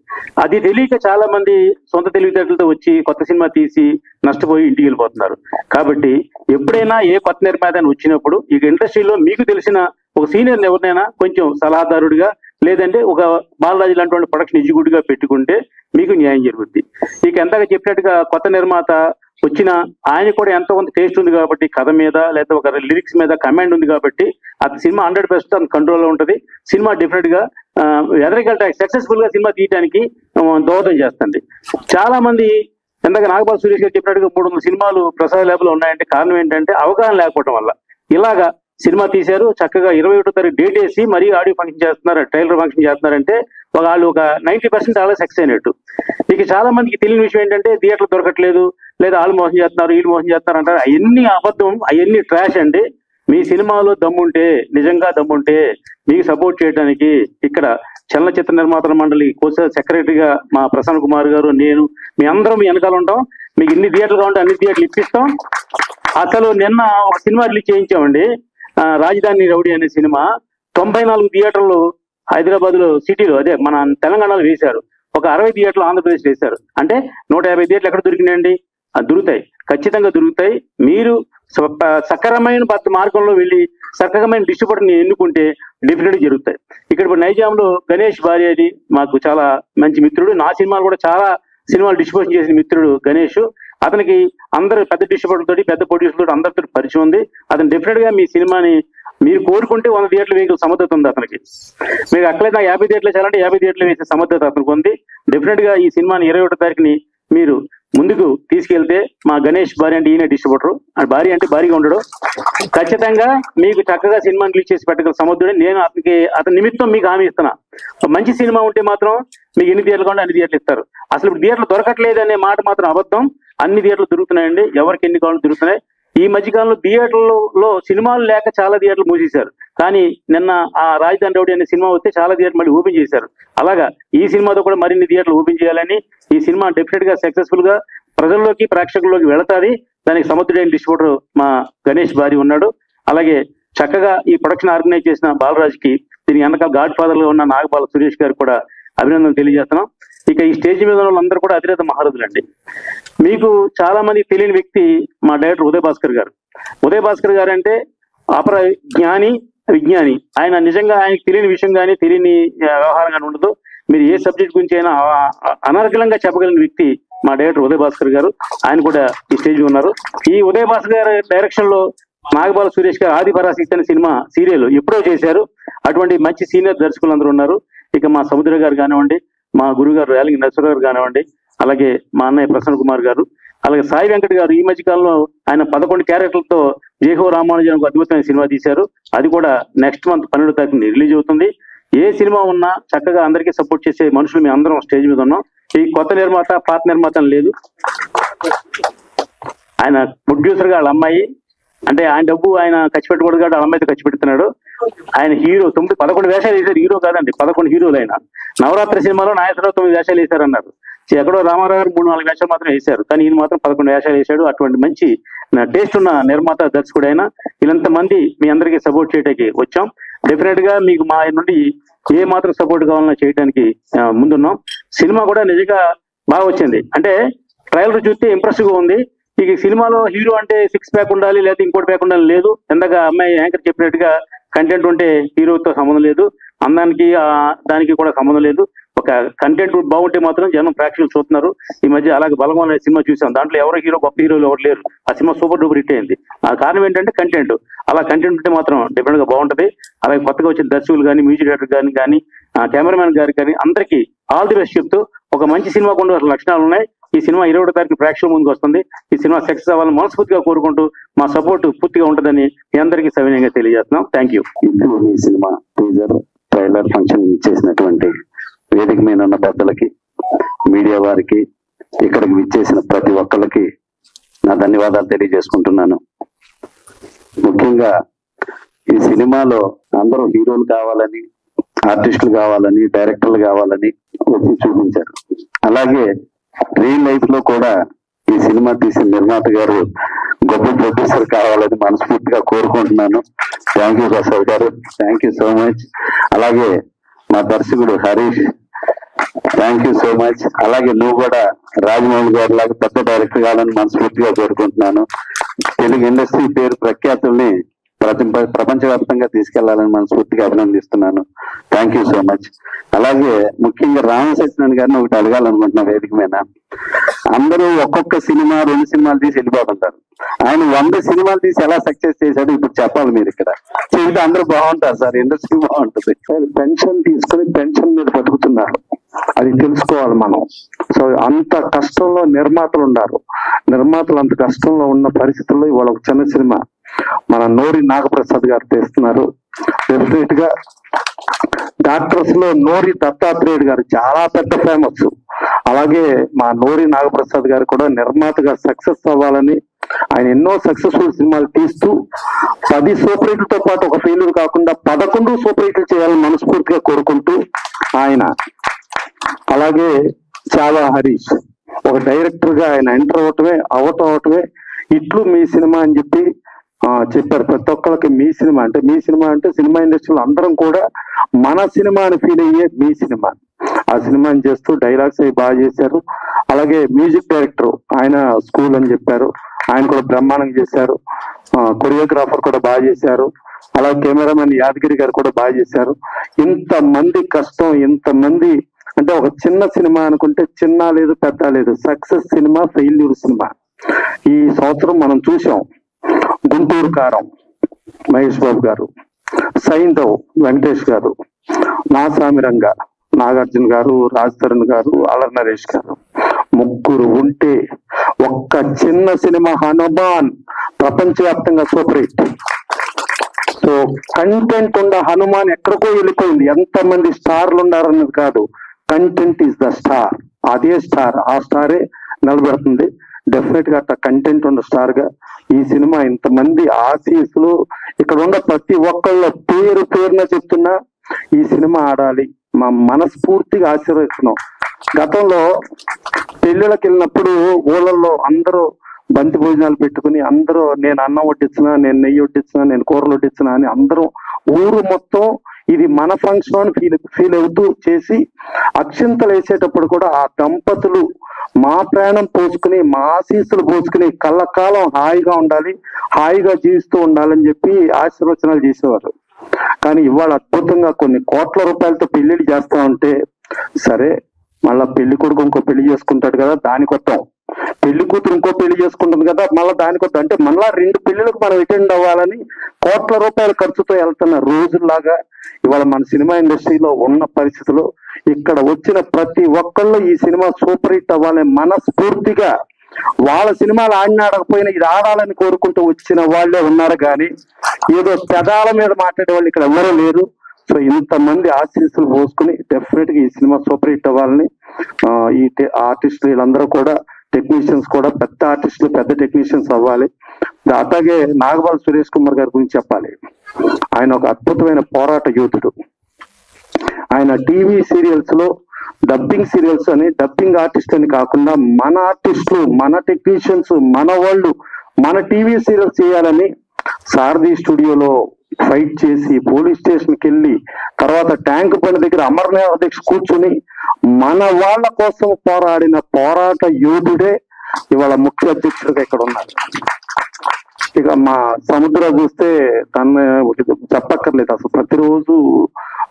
అది తెలియక చాలా మంది సొంత తెలివితేటలతో వచ్చి కొత్త సినిమా తీసి నష్టపోయి ఇంటికి వెళ్ళిపోతున్నారు. కాబట్టి ఎప్పుడైనా ఏ కొత్త నిర్మాత వచ్చినప్పుడు ఈ ఇండస్ట్రీలో మీకు తెలిసిన ఒక సీనియర్ ఎవరినైనా కొంచెం సలహాదారుడిగా లేదంటే ఒక బాలరాజు లాంటి ప్రొడక్షన్ ఎగ్జిక్యూటివ్ గా పెట్టుకుంటే మీకు న్యాయం జరుగుద్ది. ఇక ఎంతగా చెప్పినట్టుగా కొత్త నిర్మాత వచ్చిన ఆయన కూడా ఎంతో కొంత టేస్ట్ ఉంది కాబట్టి కథ మీద లేదా ఒక లిరిక్స్ మీద కమాండ్ ఉంది కాబట్టి అది సినిమా 100% కంట్రోల్లో ఉంటుంది. సినిమా డెఫినెట్ గా ఎదరికల్ట సక్సెస్ఫుల్ గా సినిమా తీయడానికి దోహదం చేస్తుంది. చాలా మంది ఎంతగా నాగపాల్ సురేష్ గారు చెప్పినట్టుగా 300 సినిమాలు ప్రసాద్ ల్యాబ్ లో ఉన్నాయంటే కారణం ఏంటంటే అవగాహన లేకపోవడం వల్ల. ఇలాగా సినిమా తీశారు, చక్కగా 21వ తారీఖు డేట్ వేసి మరీ ఆడియో ఫంక్షన్ చేస్తున్నారు, ట్రైలర్ ఫంక్షన్ చేస్తున్నారంటే వాళ్ళు ఒక 90% అలా సక్సెస్ అయినట్టు. ఇక చాలా మందికి తెలియని విషయం ఏంటంటే థియేటర్లు దొరకట్లేదు, లేదా వాళ్ళు మోసం చేస్తున్నారు, వీళ్ళు మోసం చేస్తున్నారు అంటారు. అవన్నీ అబద్ధం, అవన్నీ ట్రాష్ అండి. మీ సినిమాలో దమ్ముంటే, నిజంగా దమ్ముంటే మీకు సపోర్ట్ చేయడానికి ఇక్కడ చలనచిత్ర నిర్మాతల మండలి కోస సెక్రటరీగా మా ప్రసన్న కుమార్ గారు, నేను, మీ అందరం మీ వెనకాల ఉంటాం. మీకు ఎన్ని థియేటర్లు కావాలంటే అన్ని థియేటర్లు ఇప్పిస్తాం. అసలు నిన్న ఒక సినిమా రిలీజ్ చేయించామండి, రాజధాని రౌడీ అనే సినిమా. 94 థియేటర్లు హైదరాబాద్ లో సిటీలో, అదే మన తెలంగాణలో వేశారు. ఒక 60 థియేటర్లు ఆంధ్రప్రదేశ్ వేశారు. అంటే 150 థియేటర్లు ఎక్కడ దొరికినాయండి? దొరుకుతాయి, ఖచ్చితంగా దొరుకుతాయి. మీరు సక్రమైన మార్గంలో వెళ్ళి సక్రమైన డిస్ట్రిబ్యూటర్ని ఎన్నుకుంటే డెఫినెట్గా జరుగుతాయి. ఇక్కడ నైజాంలో గణేష్ భార్య అని మాకు చాలా మంచి మిత్రుడు, నా సినిమాలు కూడా చాలా సినిమాలు డిస్ట్రిబ్యూషన్ చేసిన మిత్రుడు గణేష్. అతనికి అందరు పెద్ద డిస్ట్రిబ్యూటర్ తోటి, పెద్ద ప్రొడ్యూసర్ తోటి అందరితో పరిచయం ఉంది. అతను డెఫినెట్ గా మీ సినిమాని మీరు కోరుకుంటే 100 థియేటర్లు వేసే సమర్థత ఉంది అతనికి. మీకు అక్కడైతే 50 థియేటర్లు చేయాలంటే 50 థియేటర్లు వేసే సమర్థత అతనికి ఉంది. డెఫినెట్ గా ఈ సినిమాని 21వ తారీఖుని మీరు ముందుకు తీసుకెళ్తే మా గణేష్ భార్య అంటే ఈయన డిస్ట్రిబ్యూటర్, భార్య అంటే భారీగా ఉండడు, ఖచ్చితంగా మీకు చక్కగా సినిమాని రిలీజ్ చేసి పెట్టగల సమర్థుడే. నేను అతని నిమిత్తం మీకు హామీ ఇస్తున్నా. మంచి సినిమా ఉంటే మాత్రం మీకు ఎన్ని థియేటర్లు కావాలంటే అన్ని థియేటర్లు ఇస్తారు. అసలు ఇప్పుడు థియేటర్లు దొరకట్లేదు అనే మాట మాత్రం అబద్ధం. అన్ని థియేటర్లు దొరుకుతున్నాయండి, ఎవరికి ఎన్ని కావాలో దొరుకుతున్నాయి. ఈ మధ్యకాలంలో థియేటర్లలో సినిమాలు లేక చాలా థియేటర్లు మూసేశారు. కానీ నిన్న ఆ రాజధాని రౌడీ అనే సినిమా వస్తే చాలా థియేటర్లు మళ్ళీ ఓపెన్ చేశారు. అలాగా ఈ సినిమాతో కూడా మరిన్ని థియేటర్లు ఓపెన్ చేయాలని, ఈ సినిమా డెఫినెట్ గా సక్సెస్ఫుల్ గా ప్రజల్లోకి, ప్రేక్షకుల్లోకి వెళతాది. దానికి సమర్థుడైన డిస్ట్రిబ్యూటర్ మా గణేష్ భార్య ఉన్నాడు. అలాగే చక్కగా ఈ ప్రొడక్షన్ ఆర్గనైజ్ చేసిన బాలరాజ్కి, దీని వెనక గాడ్ ఫాదర్ గా ఉన్న నాగపాల్ సురేష్ గారికి కూడా అభినందనలు తెలియజేస్తున్నాం. ఇక ఈ స్టేజ్ మీద ఉన్న వాళ్ళందరూ కూడా అతిరథ మహారథులండి. మీకు చాలా మంది తెలియని వ్యక్తి మా డైరెక్టర్ ఉదయ్ భాస్కర్ గారు. ఉదయ్ భాస్కర్ గారు అంటే అపర జ్ఞాని, విజ్ఞాని. ఆయన నిజంగా ఆయనకి తెలియని విషయం కానీ, తెలియని వ్యవహారం కానీ ఉండదు. మీరు ఏ సబ్జెక్ట్ గురించి అయినా అనర్గళంగా చెప్పగలిగిన వ్యక్తి మా డైరెక్టర్ ఉదయ్ భాస్కర్ గారు, ఆయన కూడా ఈ స్టేజ్ ఉన్నారు. ఈ ఉదయ్ భాస్కర్ గారి డైరెక్షన్ లో నాగబాల సురేష్ గారు ఆది పరాశక్తి అనే సినిమా సీరియల్ ఎప్పుడో చేశారు. అటువంటి మంచి సీనియర్ దర్శకులు అందరూ ఉన్నారు. ఇక మా సముద్ర గారు కానివ్వండి, మా గురువు గారు రేలంగి నరసరావు గారు కానివ్వండి, అలాగే మా అన్నయ్య ప్రసన్న కుమార్ గారు, అలాగే సాయి వెంకట్ గారు ఈ మధ్య కాలంలో ఆయన 11 క్యారెక్టర్లతో జేహో రామానుజన్ ఒక అద్భుతమైన సినిమా తీశారు. అది కూడా నెక్స్ట్ మంత్ 12వ తారీఖున రిలీజ్ అవుతుంది. ఏ సినిమా ఉన్నా చక్కగా అందరికీ సపోర్ట్ చేసే మనుషులు మేము అందరం స్టేజ్ మీద ఉన్నాం. ఈ కొత్త నిర్మాత పాత నిర్మాత లేదు. ఆయన ప్రొడ్యూసర్ గా వాళ్ళ అమ్మాయి, అంటే ఆయన డబ్బు ఆయన ఖర్చు పెట్టకూడదు కాబట్టి వాళ్ళ అమ్మాయితో ఖర్చు పెడుతున్నాడు. ఆయన హీరో 11 వేషాలు వేశారు. హీరో కాదండి, 11 హీరోలు. ఆయన నవరాత్రి సినిమాలో నాయకురావు 9 వేషాలు వేశారన్నారు. ఎక్కడో రామారావు గారు 3-4 వేషాలు మాత్రం వేశారు, కానీ ఈయన మాత్రం 11 వేషాలు వేశాడు. అటువంటి మంచి టేస్ట్ ఉన్న నిర్మాత దర్శకుడు అయినా వీళ్ళంత మంది మీ అందరికీ సపోర్ట్ చేయడానికి వచ్చాం. డెఫినెట్ గా మీకు మా నుండి ఏ మాత్రం సపోర్ట్ కావాలన్నా చేయడానికి ముందున్నాం. సినిమా కూడా నిజంగా బాగా వచ్చింది. అంటే ట్రైలర్ చూస్తే ఇంప్రెసివ్ గా ఉంది. ఇక సినిమాలో హీరో అంటే 6 ప్యాక్ ఉండాలి లేదా ఇంకోటి ప్యాక్ ఉండాలి లేదు. ఇందాక అమ్మాయి యాంకర్ చెప్పినట్టుగా కంటెంట్ ఉంటే హీరోతో సంబంధం లేదు, అందానికి దానికి కూడా సంబంధం లేదు. ఒక కంటెంట్ బాగుంటే మాత్రం జనం ప్రేక్షకులు చూస్తున్నారు. ఈ మధ్య అలాగే బలగం అనే సినిమా చూసాం, దాంట్లో ఎవరో హీరో గొప్ప హీరోలు ఎవరు లేరు. ఆ సినిమా సూపర్ డూపర్ హిట్ అయింది. ఆ కారణం ఏంటంటే కంటెంట్. అలా కంటెంట్ ఉంటే మాత్రం డెఫినెట్ గా బాగుంటది. అలాగే కొత్తగా వచ్చిన దర్శకులు కానీ, మ్యూజిక్ డైరెక్టర్ కానీ కెమెరామెన్ గారికి కానీ అందరికీ ఆల్ ది బెస్ట్ చెప్తూ ఒక మంచి సినిమా కొండ లక్షణాలు ఉన్నాయి. ఈ సినిమా 20వ తారీఖు ప్రేక్షకుల ముందుకు వస్తుంది. ఈ సినిమా సక్సెస్ అవ్వాలని మనస్ఫూర్తిగా కోరుకుంటూ మా సపోర్ట్ పూర్తిగా ఉంటుందని మీ అందరికీ సవినయంగా తెలియజేస్తున్నాం. Thank you. ఇప్పుడు ఈ సినిమా టీజర్ ట్రైలర్ ఫంక్షన్ ఇచ్చేసినటువంటి వేదిక మీద ఉన్న పెద్దలకి, మీడియా వారికి, ఇక్కడికి విచ్చేసిన ప్రతి ఒక్కరికి నా ధన్యవాదాలు తెలియజేసుకుంటున్నాను. ముఖ్యంగా ఈ సినిమాలో అందరూ హీరోలు కావాలని, ఆర్టిస్టులు కావాలని, డైరెక్టర్లు కావాలని వచ్చి చూపించారు. అలాగే రియల్ లైఫ్ లో కూడా ఈ సినిమా తీసిన నిర్మాత గారు గొప్ప ప్రొడ్యూసర్ కావాలని మనస్ఫూర్తిగా కోరుకుంటున్నాను. థ్యాంక్ యూ ప్రసాద్ గారు, థ్యాంక్ యూ సో మచ్. అలాగే మా దర్శకుడు Harish, thank you so much. అలాగే నువ్వు కూడా రాజమౌళి గారి లాగా పెద్ద డైరెక్టర్ కావాలని మనస్ఫూర్తిగా కోరుకుంటున్నాను. తెలుగు ఇండస్ట్రీ పేరు ప్రఖ్యాతుల్ని ప్రపంచవ్యాప్తంగా తీసుకెళ్లాలని మనస్ఫూర్తిగా అభినందిస్తున్నాను. Thank you so much. అలాగే ముఖ్యంగా రామ సత్యనారాయణ గారిని ఒకటి అడగాలనుకుంటున్నా వేదిక మీద. అందరూ ఒక్కొక్క సినిమా 2 సినిమాలు తీసి వెళ్ళిపోతుంటారు. ఆయన 100 సినిమాలు తీసి ఎలా సక్సెస్ చేశాడు ఇప్పుడు చెప్పాలి మీరు. ఇక్కడ చెబితే అందరూ బాగుంటారు సార్, ఇండస్ట్రీ బాగుంటుంది. పెన్షన్ తీసుకుని పెన్షన్ మీద బతుకుతున్నారు, అది తెలుసుకోవాలి మనం. సో అంత కష్టంలో నిర్మాతలు ఉన్నారు. నిర్మాతలు అంత కష్టంలో ఉన్న పరిస్థితుల్లో ఇవాళ ఒక చిన్న సినిమా మన నోరి నాగప్రసాద్ గారు తెస్తున్నారు. డెఫినెట్ గా డాక్టర్స్ లో నోరి దత్తాత్రేయుడు గారు చాలా పెద్ద ఫేమస్. అలాగే మా నోరి నాగప్రసాద్ గారు కూడా నిర్మాతగా సక్సెస్ అవ్వాలని ఆయన ఎన్నో సక్సెస్ఫుల్ సినిమాలు తీస్తూ 10 సూపర్ హిట్లతో పాటు ఒక ఫెయిల్యూర్ కాకుండా 11 సూపర్ హిట్లు చేయాలని మనస్ఫూర్తిగా కోరుకుంటూ ఆయన, అలాగే చావా హరీష్ ఒక డైరెక్టర్ గా ఆయన ఎంటర్ అవటమే ఇట్లు మీ సినిమా అని చెప్పి చెప్పారు. ప్రతి ఒక్కరికి మీ సినిమా అంటే సినిమా ఇండస్ట్రీలో అందరం కూడా మన సినిమా అని ఫీల్ అయ్యే మీ సినిమా. ఆ సినిమాని చేస్తూ డైలాగ్స్ అవి బాగా చేశారు. అలాగే మ్యూజిక్ డైరెక్టర్ ఆయన స్కూల్ అని చెప్పారు, ఆయన కూడా బ్రహ్మాండంగా చేశారు. కొరియోగ్రాఫర్ కూడా బాగా చేశారు. అలాగే కెమెరామెన్ యాదగిరి గారు కూడా బాగా చేశారు. ఇంతమంది కష్టం, ఇంతమంది అంటే ఒక చిన్న సినిమా అనుకుంటే చిన్న లేదు పెద్ద లేదు, సక్సెస్ సినిమా, ఫెయిల్యూర్ సినిమా. ఈ సంవత్సరం మనం చూసాం. గుంటూరు కారం మహేష్ బాబు గారు, సైంధవ్ వెంకటేష్ గారు, నా సామిరంగా నాగార్జున గారు, రాజ్ తరుణ్ గారు, అలర్ నరేష్ గారు, ముగ్గురు ఉంటే ఒక్క చిన్న సినిమా హనుమాన్ ప్రపంచవ్యాప్తంగా సూపర్ హిట్. సో కంటెంట్ ఉన్న హనుమాన్ ఎక్కడికో వెళ్ళిపోయింది. ఎంతమంది స్టార్లు ఉన్నారన్నది కాదు, కంటెంట్ ఈస్ ద స్టార్. అదే స్టార్, ఆ స్టారే నిలబెడుతుంది. డెఫినెట్ గా అట్లా కంటెంట్ ఉన్న స్టార్ గా ఈ సినిమా ఇంతమంది ఆశీస్సులు ఇక్కడ ఉన్న ప్రతి ఒక్కళ్ళ పేరున చెప్తున్నా ఈ సినిమా ఆడాలి, మా మనస్ఫూర్తిగా ఆశీర్వదిస్తున్నాం. గతంలో పెళ్లిళ్ళకి వెళ్ళినప్పుడు ఊళ్ళల్లో అందరూ బంతి భోజనాలు పెట్టుకుని అందరూ నేను అన్నం వడ్డించినా, నేను నెయ్యి వడ్డించినా, నేను కూరలు వడ్డించినా అని అందరూ ఊరు మొత్తం ఇది మన ఫంక్షన్ అని ఫీల్ అవుతూ చేసి అక్షింతలు వేసేటప్పుడు కూడా ఆ దంపతులు మా ప్రాణం పోసుకుని, మా ఆశీస్సులు పోసుకుని కళ్ళకాలం హాయిగా ఉండాలి, హాయిగా జీవిస్తూ ఉండాలని చెప్పి ఆశీర్వచనాలు చేసేవారు. కానీ ఇవాళ అద్భుతంగా కొన్ని కోట్ల రూపాయలతో పెళ్లిళ్ళు చేస్తా ఉంటే, సరే మళ్ళా పెళ్లి కొడుకు ఇంకో పెళ్లి చేసుకుంటాడు కదా దానికి వస్తాం, పెళ్లి కూతురు ఇంకో పెళ్లి చేసుకుంటుంది కదా మళ్ళీ దానికి వస్తాం. అంటే మళ్ళా 2 పెళ్లిలకు మనం అటెండ్ అవ్వాలని కోట్ల రూపాయల ఖర్చుతో వెళ్తున్న రోజుల్లాగా ఇవాళ మన సినిమా ఇండస్ట్రీలో ఉన్న పరిస్థితులు, ఇక్కడ వచ్చిన ప్రతి ఒక్కళ్ళు ఈ సినిమా సూపర్ హిట్ అవ్వాలని మనస్ఫూర్తిగా వాళ్ళ సినిమాలు ఆడకపోయినా ఇది ఆడాలని కోరుకుంటూ వచ్చిన వాళ్ళే ఉన్నారు, కానీ ఏదో పెదాల మీద మాట్లాడే వాళ్ళు ఇక్కడ ఎవరూ లేరు. సో ఇంతమంది ఆశీస్సులు పోసుకుని డెఫినెట్ గా ఈ సినిమా సూపర్ హిట్ అవ్వాలని ఈ ఆర్టిస్టులు వీళ్ళందరూ కూడా, టెక్నీషియన్స్ కూడా పెద్ద ఆర్టిస్టులు పెద్ద టెక్నీషియన్స్ అవ్వాలి. అట్లాగే నాగబాల్ సురేష్ కుమార్ గారి గురించి చెప్పాలి. ఆయన ఒక అద్భుతమైన పోరాట యోధుడు. ఆయన టీవీ సీరియల్స్ లో డబ్బింగ్ సీరియల్స్ అని డబ్బింగ్ ఆర్టిస్ట్ అని కాకుండా మన ఆర్టిస్టులు మన టెక్నీషియన్స్ మన వాళ్ళు మన టీవీ సీరియల్స్ చేయాలని సారథి స్టూడియోలో ఫైట్ చేసి పోలీస్ స్టేషన్కి వెళ్ళి తర్వాత ట్యాంక్ బండ్ దగ్గర అమర్నాథ్ దీక్ష కూర్చుని మన వాళ్ళ కోసం పోరాడిన పోరాట యోధుడే ఇవాళ ముఖ్య అధ్యక్షుడిగా ఇక్కడ ఉన్నారు. ఇక మా సముద్ర చూస్తే తను చెప్పక్కర్లేదు, అసలు ప్రతిరోజు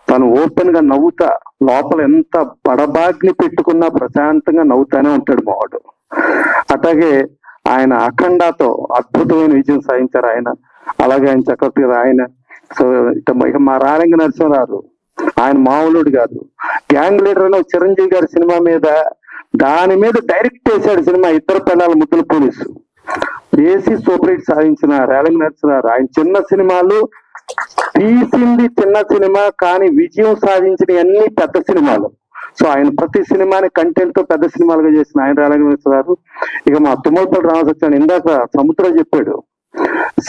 తను ఓపెన్ గా నవ్వుతా లోపల ఎంత బడబాగ్ని పెట్టుకున్నా ప్రశాంతంగా నవ్వుతానే ఉంటాడు మావాడు. అట్లాగే ఆయన అఖండాతో అద్భుతమైన విజయం సాధించారు ఆయన. అలాగే ఆయన చక్రవర్తి గారు ఆయన. సో ఇక మా రారంగ నరసింహారావు ఆయన మామూలుడు కాదు. గ్యాంగ్ లీడర్ అని చిరంజీవి గారి సినిమా మీద దాని మీద డైరెక్ట్ చేశాడు సినిమా ఇద్దరు పిల్లల ముద్దుల పోలీసు వేసి సూపర్ హిట్ సాధించిన రారంగ నరసింహారావు. ఆయన చిన్న సినిమాలు తీసింది చిన్న సినిమా కానీ విజయం సాధించిన అన్ని పెద్ద సినిమాలు. సో ఆయన ప్రతి సినిమాని కంటెంట్ తో పెద్ద సినిమాలుగా చేసిన ఆయన రారంగ నరసింహారావు. ఇక మా తుమ్మలపల్లి రామసత్యాన్ని ఇందాక సముద్రం చెప్పాడు,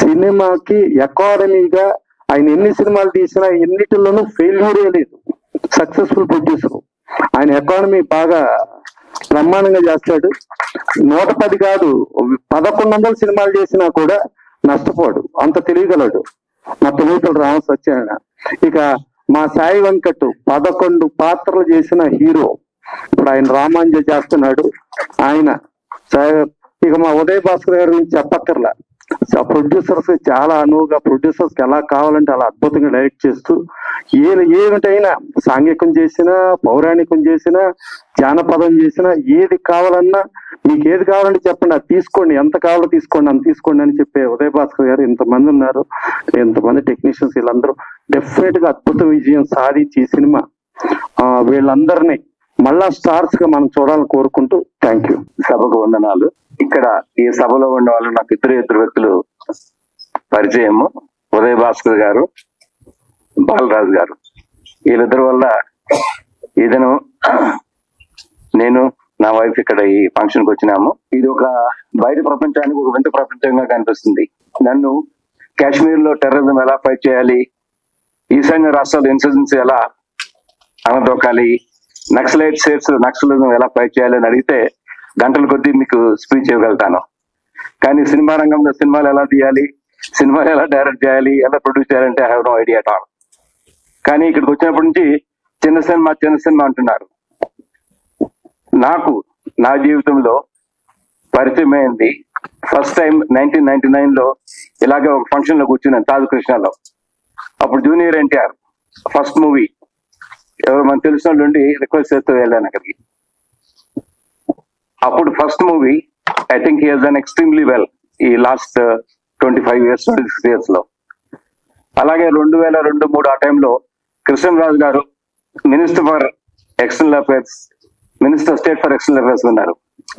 సినిమాకి అకాడమీగా ఆయన ఎన్ని సినిమాలు తీసినా ఎన్నిటిలోనూ ఫెయిల్యూరే లేదు, సక్సెస్ఫుల్ ప్రొడ్యూసర్. ఆయన ఎకానమీ బాగా బ్రహ్మాండంగా చేస్తాడు. 110 కాదు 1100 సినిమాలు చేసినా కూడా నష్టపోడు, అంత తెలియగలడు మా తుమ్మలపల్లి రామసత్యాయన. ఇక మా సాయి వెంకట్ 11 పాత్రలు చేసిన హీరో, ఇప్పుడు ఆయన రామాంజ చేస్తున్నాడు ఆయన. ఇక మా ఉదయ్ భాస్కర్ గారి నుంచి చెప్పక్కర్లా, ప్రొడ్యూసర్స్ చాలా అనువుగా ప్రొడ్యూసర్స్ కి ఎలా కావాలంటే అలా అద్భుతంగా డైరెక్ట్ చేస్తూ ఏమిటైనా సాంఘికం చేసినా పౌరాణికం చేసినా జానపదం చేసినా ఏది కావాలన్నా మీకు ఏది కావాలంటే చెప్పండి అది తీసుకోండి, ఎంత కావాలో తీసుకోండి అంత తీసుకోండి అని చెప్పే ఉదయ్ భాస్కర్ గారు. ఇంతమంది ఉన్నారు, ఇంతమంది టెక్నీషియన్స్, వీళ్ళందరూ డెఫినెట్ గా అద్భుత విజయం సాధించి ఈ సినిమా వీళ్ళందరినీ మళ్ళా స్టార్స్ గా మనం చూడాలని కోరుకుంటూ థ్యాంక్ యూ. సభకు వందనాలు. ఇక్కడ ఈ సభలో ఉన్న వాళ్ళు నాకు ఇద్దరు వ్యక్తులు పరిచయము, ఉదయ్ భాస్కర్ గారు, బాలరాజు గారు. వీళ్ళిద్దరి వల్ల ఇదను నేను నా వైఫ్ ఇక్కడ ఈ ఫంక్షన్ కి వచ్చినాము. ఇది ఒక బయట ప్రపంచానికి ఒక వింత ప్రపంచంగా కనిపిస్తుంది. నన్ను కాశ్మీర్ లో టెర్రరిజం ఎలా ఫైట్ చేయాలి, ఈశాన్య రాష్ట్రాలు ఇన్సర్జెన్సీ ఎలా అనదొక్కాలి, నక్సలైట్ స్టేట్స్ నక్సలిజం ఎలా ఫైట్ చేయాలి అని అడిగితే గంటల కొద్దీ మీకు స్పీచ్ ఇవ్వగలుగుతాను. కానీ సినిమా రంగంలో సినిమాలు ఎలా తీయాలి, సినిమాలు ఎలా డైరెక్ట్ చేయాలి, ఎలా ప్రొడ్యూస్ చేయాలంటే I have no idea at all. కానీ ఇక్కడికి వచ్చినప్పటి నుంచి చిన్న సినిమా అంటున్నారు. నాకు నా జీవితంలో పరిచయం అయింది ఫస్ట్ టైం 1999లో ఇలాగే ఒక ఫంక్షన్ లో కూర్చున్నాను తాజ్ కృష్ణలో. అప్పుడు జూనియర్ ఎన్టీఆర్ ఫస్ట్ మూవీ ఎవరు మనకు తెలిసిన వాళ్ళు ఉండి రిక్వెస్ట్ చేస్తూ వెళ్ళాను అక్కడికి. అప్పుడు first movie I think he has done extremely well ఈ లాస్ట్ 25 years 26 years లో. అలాగే 2002-03 ఆ టైంలో కృష్ణరాజు గారు minister for external affairs, minister state for external affairs ఉన్నారు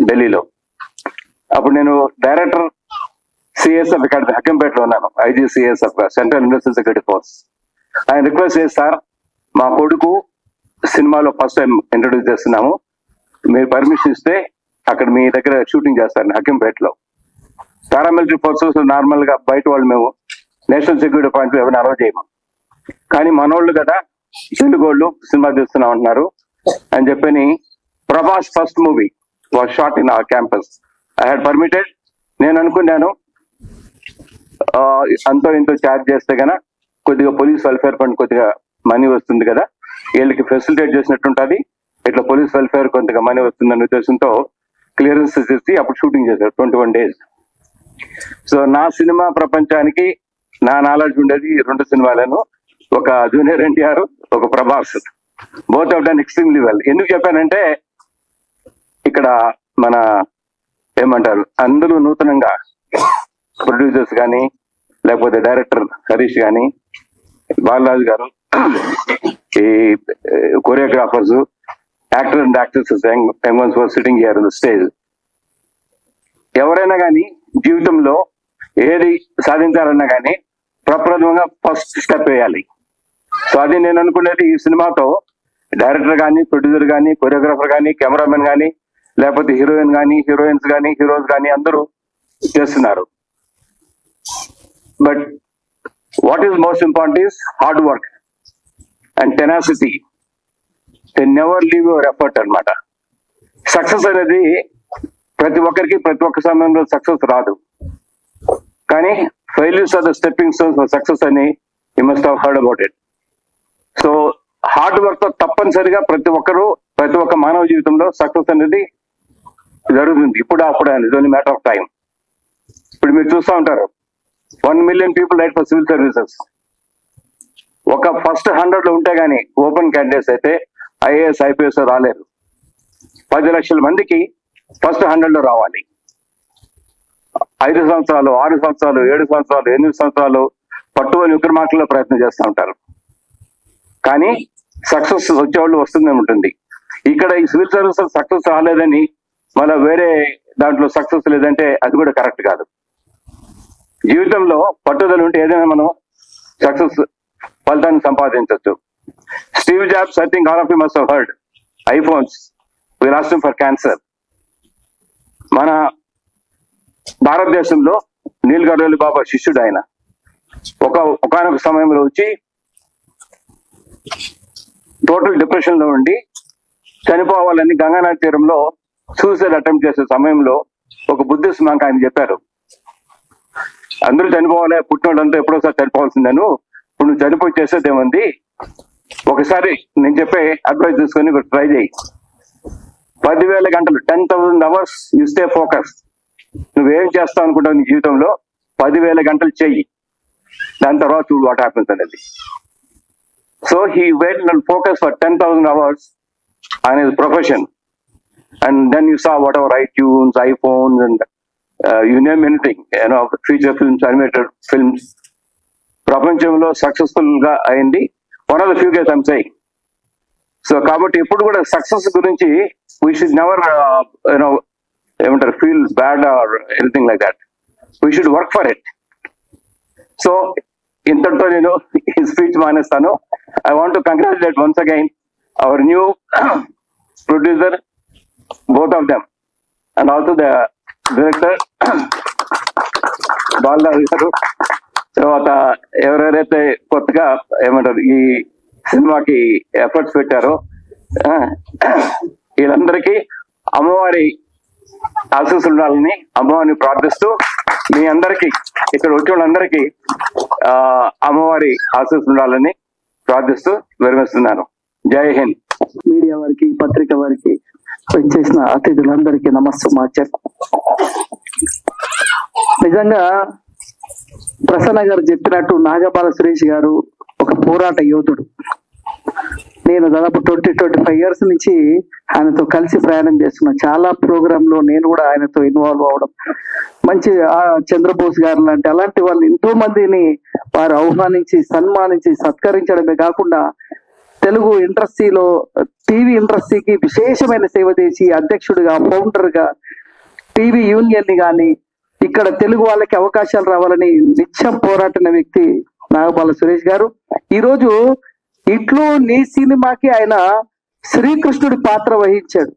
ఢిల్లీలో. అప్పుడు నేను డైరెక్టర్ సిఎస్ఎఫ్ ఇక్కడ హక్కంపేటలో ఉన్నాను, IGCSF central university security force. ఆయన రిక్వెస్ట్ చేసి, సార్ మా కొడుకు సినిమాలో ఫస్ట్ టైం ఇంట్రొడ్యూస్ చేస్తున్నాము, మీరు పర్మిషన్ ఇస్తే అక్కడ మీ దగ్గర షూటింగ్ చేస్తారు హక్కంపేటలో. పారామిలిటరీ ఫోర్సెస్ నార్మల్ గా బయట వాళ్ళు మేము నేషనల్ సెక్యూరిటీ పాయింట్ ఎవరిని అలౌ చేయము, కానీ మనోళ్ళు కదా తెలుగు వాళ్ళు సినిమా తీస్తున్నాం అంటున్నారు అని చెప్పని Prabhas first movie was shot in our campus. I had permitted. నేను అనుకున్నాను అంతో ఇంతో ఛార్జ్ చేస్తే గన కొద్దిగా పోలీస్ వెల్ఫేర్ ఫండ్ కొద్దిగా మనీ వస్తుంది కదా, వీళ్ళకి ఫెసిలిటేట్ చేసినట్టుంటది, ఇట్లా పోలీస్ వెల్ఫేర్ కొంతగా మనీ వస్తుందనే ఉద్దేశంతో క్లియరెన్స్ చేసి అప్పుడు షూటింగ్ చేశారు 21 days. సో నా సినిమా ప్రపంచానికి నా నాలెడ్జ్ ఉండేది 2 సినిమాలను, ఒక జూనియర్ ఎన్టీఆర్, ఒక Prabhas. Both of done extremely well. ఎందుకు చెప్పానంటే ఇక్కడ మన ఏమంటారు అందరూ నూతనంగా ప్రొడ్యూసర్స్ కానీ లేకపోతే డైరెక్టర్ హరీష్ కానీ బాలరాజు గారు, ఈ choreographers, actor and actresses sitting here on the stage. ఎవరైనా కానీ జీవితంలో ఏది సాధించాలన్నా కానీ ప్రప్రథమంగా ఫస్ట్ స్టెప్ వేయాలి. సో అది నేను అనుకునేది ఈ సినిమాతో డైరెక్టర్ కానీ, ప్రొడ్యూసర్ కానీ, కొరియోగ్రాఫర్ కానీ, కెమెరామెన్ కానీ, లేకపోతే హీరోయిన్ కానీ, హీరోయిన్స్ కానీ, హీరోస్ కానీ అందరూ చేస్తున్నారు. But what is most important is hard work and tenacity. They never leave your effort అనమాట. సక్సెస్ అనేది ప్రతి ఒక్కరికి ప్రతి ఒక్క సమయంలో సక్సెస్ రాదు, కానీ failures are the stepping stones for success అని you must have heard about it. So hard work తో తప్పనిసరిగా ప్రతి ఒక్క మానవ జీవితంలో సక్సెస్ అనేది జరుగుతుంది. ఇప్పుడు అనేది ఓన్లీ మ్యాటర్ ఆఫ్ టైం. ఇప్పుడు మీరు చూస్తూ ఉంటారు 1 million people right for civil services. ఒక ఫస్ట్ 100 లో ఉంటే గానీ ఓపెన్ క్యాండిడేట్స్ అయితే ఐఏఎస్ ఐపీఎస్ రాలేరు. 10 లక్షల మందికి ఫస్ట్ 100 లో రావాలి. 5 సంవత్సరాలు, 6 సంవత్సరాలు, 7 సంవత్సరాలు, 8 సంవత్సరాలు పట్టువని విక్రమార్కుల్లో ప్రయత్నం చేస్తూ ఉంటారు. కానీ సక్సెస్ వచ్చేవాళ్ళు వస్తుందని ఉంటుంది. ఇక్కడ ఈ సివిల్ సర్వీసెస్ సక్సెస్ రాలేదని మళ్ళీ వేరే దాంట్లో సక్సెస్ లేదంటే అది కూడా కరెక్ట్ కాదు. జీవితంలో పట్టుదల ఉంటే ఏదైనా మనం సక్సెస్ ఫలితాన్ని సంపాదించవచ్చు. Steve Jobs, I think all of you must have heard, iPhones we lost him for cancer. మన భారతదేశంలో నీల్ గర్వాల్ బాబా శిష్యుడు ఆయన. ఒకనొక సమయంలో వచ్చి టోటల్ డిప్రెషన్ లో ఉండి చనిపోవాలని గంగానది తీరంలో సూసైడ్ అటెంప్ట్ చేసే సమయంలో ఒక బుద్ధిస్ట్ మాకు ఆయన చెప్పారు, అందరూ చనిపోవాలి, పుట్టినోళ్ళంతా ఎప్పుడోసారి చనిపోవాల్సిందేను, ఇప్పుడు నువ్వు చనిపోయి చేసేదేముంది, ఒకసారి నేను చెప్పే అడ్వైస్ తీసుకొని ట్రై చేయి. 10,000 గంటలు 10,000 hours యూ స్టే ఫోకస్. నువ్వేం చేస్తావు అనుకుంటావు నీ జీవితంలో 10,000 గంటలు చెయ్యి, దాని తర్వాత చూడు వాట్ హ్యాపెన్స్ అనేది. So he wait and focus for 10,000 hours on his profession, and then you saw whatever iTunes, iPhones, and you name anything, feature films, animated films, ప్రపంచంలో సక్సెస్ఫుల్ గా అయింది. One of the few case I'm saying. So కాబట్టి ఇప్పుడు కూడా success గురించి we should never ఏమంటారు feel bad or anything like that. We should work for it. So ఇంతటితో నేను ఈ స్పీచ్ మానేస్తాను. I want to congratulate once again our new producer, both of them, and also the director Balaraju గారు. తర్వాత ఎవరెవరైతే కొత్తగా ఏమంటారు ఈ సినిమాకి ఎఫర్ట్స్ పెట్టారో వీళ్ళందరికీ అమ్మవారి ఆశీస్సులు ఉండాలని అమ్మవారిని ప్రార్థిస్తూ, మీ అందరికీ ఇక్కడ వచ్చిన వాళ్ళందరికీ అమ్మవారి ఆశీస్సులు ఉండాలని ప్రార్థిస్తూ విరమిస్తున్నాను. జై హింద్. మీడియా వారికి, పత్రిక వారికి, వచ్చేసిన అతిథులందరికీ నమస్సుమాచర్. నిజంగా ప్రసన్న గారు చెప్పినట్టు నాగబాల సురేష్ గారు ఒక పోరాట యోధుడు. నేను దాదాపు 20-25 years నుంచి ఆయనతో కలిసి ప్రయాణం చేస్తున్నాను. చాలా ప్రోగ్రామ్ లో నేను కూడా ఆయనతో ఇన్వాల్వ్ అవడం, మంచి చంద్రబోస్ గారు లాంటి అలాంటి వాళ్ళు ఎంతో మందిని వారు ఆహ్వానించి సన్మానించి సత్కరించడమే కాకుండా తెలుగు ఇండస్ట్రీలో టీవీ ఇండస్ట్రీకి విశేషమైన సేవ చేసి అధ్యక్షుడిగా, ఫౌండర్ గా టీవీ యూనియన్ ని కానీ ఇక్కడ తెలుగు వాళ్ళకి అవకాశాలు రావాలని నిత్యం పోరాడిన వ్యక్తి నాగబాల సురేష్ గారు. ఈరోజు ఇట్లు నీ సినిమాకి ఆయన శ్రీకృష్ణుడి పాత్ర వహించాడు.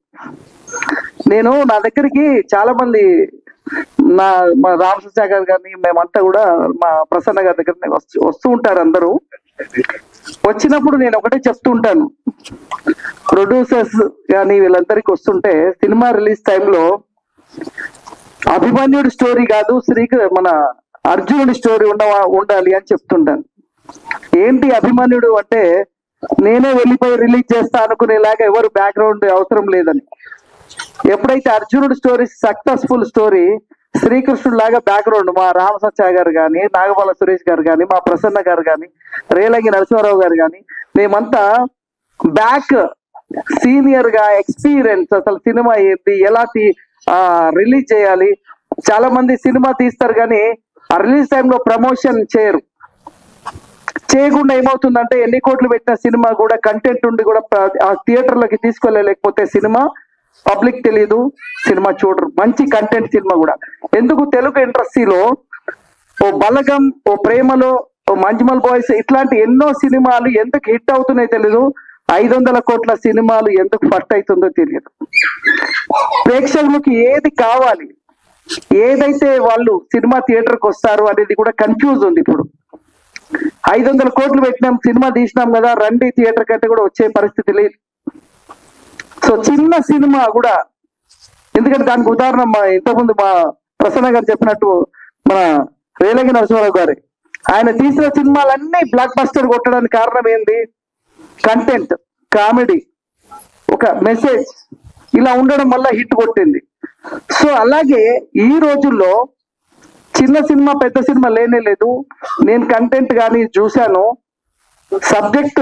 నా దగ్గరికి చాలా మంది మా రామకృష్ణ గారు కానీ మేమంతా కూడా మా ప్రసన్న గారి దగ్గర వస్తూ ఉంటారు. అందరూ వచ్చినప్పుడు నేను ఒకటే చెప్తూ ఉంటాను, ప్రొడ్యూసర్స్ కానీ వీళ్ళందరికీ వస్తుంటే సినిమా రిలీజ్ టైంలో అభిమన్యుడి స్టోరీ కాదు, మన అర్జునుడి స్టోరీ ఉండాలి అని చెప్తుంటాను. ఏంటి అభిమన్యుడు అంటే, నేనే వెళ్ళిపోయి రిలీజ్ చేస్తా అనుకునేలాగా ఎవరు బ్యాక్గ్రౌండ్ అవసరం లేదని. ఎప్పుడైతే అర్జునుడి స్టోరీ సక్సెస్ఫుల్ స్టోరీ, శ్రీకృష్ణుడు లాగా బ్యాక్గ్రౌండ్ మా రామసత్య గారు కానీ, నాగబాల సురేష్ గారు కానీ, మా ప్రసన్న గారు కానీ, రేలంగి నరసింహారావు గారు కానీ, మేమంతా బ్యాక్ సీనియర్ గా ఎక్స్పీరియన్స్, అసలు సినిమా ఏంటి, ఎలా రిలీజ్ చేయాలి. చాలా మంది సినిమా తీస్తారు కానీ ఆ రిలీజ్ టైంలో ప్రమోషన్ చేయకుండా ఏమవుతుందంటే ఎన్ని కోట్లు పెట్టిన సినిమా కూడా కంటెంట్ ఉండి కూడా ఆ థియేటర్లోకి తీసుకెళ్ళలేకపోతే సినిమా పబ్లిక్ తెలియదు, సినిమా చూడరు. మంచి కంటెంట్ సినిమా కూడా. ఎందుకు తెలుగు ఇండస్ట్రీలో ఓ బలగం, ఓ ప్రేమలో, ఓ మంజుమల్ బాయ్స్ ఇట్లాంటి ఎన్నో సినిమాలు ఎందుకు హిట్ అవుతున్నాయో తెలియదు. 500 కోట్ల సినిమాలు ఎందుకు ఫస్ట్ అవుతుందో తెలియదు. ప్రేక్షకులకి ఏది కావాలి, ఏదైతే వాళ్ళు సినిమా థియేటర్కి వస్తారు అనేది కూడా కన్ఫ్యూజ్ ఉంది. ఇప్పుడు 500 కోట్లు పెట్టినాం, సినిమా తీసినాం కదా, రండి థియేటర్ కంటే కూడా వచ్చే పరిస్థితి లేదు. సో చిన్న సినిమా కూడా, ఎందుకంటే దానికి ఉదాహరణ ఇంతకుముందు మా ప్రసన్న గారు చెప్పినట్టు మన రేలంగి నరసింహారావు గారు, ఆయన తీసిన సినిమాలన్నీ బ్లాక్ బస్టర్ కొట్టడానికి కారణం ఏంది? కంటెంట్, కామెడీ, ఒక మెసేజ్ ఇలా ఉండడం వల్ల హిట్ కొట్టింది. సో అలాగే ఈ రోజుల్లో చిన్న సినిమా పెద్ద సినిమా లేనే లేదు. నేను కంటెంట్ కానీ చూశాను, సబ్జెక్ట్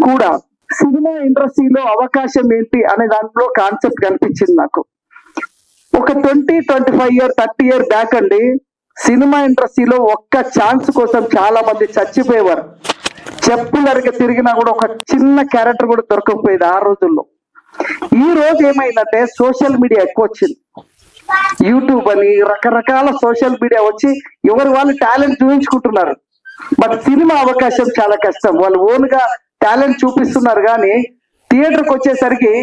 కూడా. సినిమా ఇండస్ట్రీలో అవకాశం ఏంటి అనే దాంట్లో కాన్సెప్ట్ కనిపించింది నాకు. ఒక 20-25 ఇయర్ 30 ఇయర్ బ్యాక్ అండి, సినిమా ఇండస్ట్రీలో ఒక్క ఛాన్స్ కోసం చాలా మంది చచ్చిపోయేవారు. చెప్పులరిగా తిరిగినా కూడా ఒక చిన్న క్యారెక్టర్ కూడా దొరకకపోయేది ఆ రోజుల్లో. ఈ రోజు ఏమైందంటే సోషల్ మీడియా ఎక్కువ వచ్చింది. యూట్యూబ్ అని రకరకాల సోషల్ మీడియా వచ్చి ఎవరు వాళ్ళు టాలెంట్ చూపించుకుంటున్నారు. బట్ సినిమా అవకాశం చాలా కష్టం. వాళ్ళు ఓన్ గా టాలెంట్ చూపిస్తున్నారు కానీ థియేటర్కి వచ్చేసరికి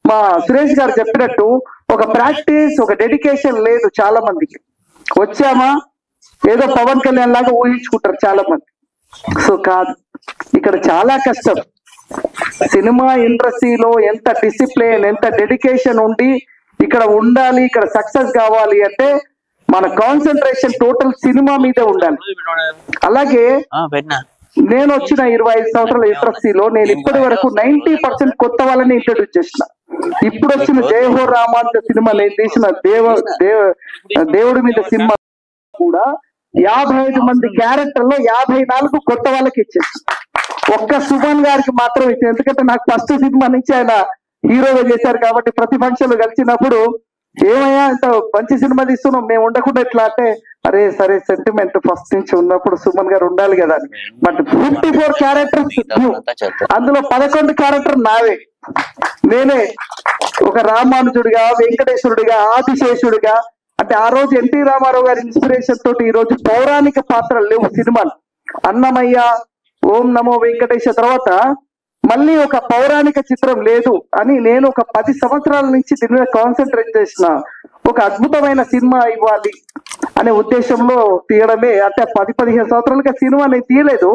మా సురేష్ గారు చెప్పినట్టు ఒక ప్రాక్టీస్, ఒక డెడికేషన్ లేదు చాలా మందికి. వచ్చామా ఏదో పవన్ కళ్యాణ్ లాగా ఊహించుకుంటారు చాలా మంది. సో కాదు, ఇక్కడ చాలా కష్టం. సినిమా ఇండస్ట్రీలో ఎంత డిసిప్లిన్, ఎంత డెడికేషన్ ఉండి ఇక్కడ ఉండాలి, ఇక్కడ సక్సెస్ కావాలి అంటే మన కాన్సన్ట్రేషన్ టోటల్ సినిమా మీదే ఉండాలి. అలాగే నేను వచ్చిన 25 సంవత్సరాల ఇండస్ట్రీలో నేను ఇప్పటి వరకు 90% కొత్త వాళ్ళని ఇంట్రడ్యూస్ చేసిన. ఇప్పుడు వచ్చిన జయహో రామాంత సినిమా, నేను తీసిన దేవుడి మీద సినిమా కూడా 55 మంది క్యారెక్టర్లో 54 కొత్త వాళ్ళకి ఇచ్చేసి, ఒక్క సుమన్ గారికి మాత్రం ఇచ్చింది. ఎందుకంటే నాకు ఫస్ట్ సినిమా నుంచి ఆయన హీరోగా చేశారు కాబట్టి ప్రతి ఫంక్షన్ లో కలిసినప్పుడు ఏమయ్యా ఇంత మంచి సినిమా తీస్తున్నాం, మేము ఉండకుండా ఎట్లా అంటే, అరే సరే సెంటిమెంట్ ఫస్ట్ నుంచి ఉన్నప్పుడు సుమన్ గారు ఉండాలి కదా అని. బట్ 54 క్యారెక్టర్స్, అందులో 11 క్యారెక్టర్ నావే. నేనే ఒక రామానుజుడిగా, వెంకటేశ్వరుడిగా, ఆదిశేషుడిగా. అంటే ఆ రోజు ఎన్టీ రామారావు గారి ఇన్స్పిరేషన్ తోటి ఈ రోజు పౌరాణిక పాత్రలు లేవు సినిమాలు. అన్నమయ్య, ఓం నమో వెంకటేశ్వర తర్వాత మళ్ళీ ఒక పౌరాణిక చిత్రం లేదు అని నేను ఒక 10 సంవత్సరాల నుంచి దీని మీద కాన్సన్ట్రేట్ చేసిన. ఒక అద్భుతమైన సినిమా ఇవ్వాలి అనే ఉద్దేశంలో తీయడమే. అంటే 10-15 సంవత్సరాలుగా సినిమా నేను తీయలేదు,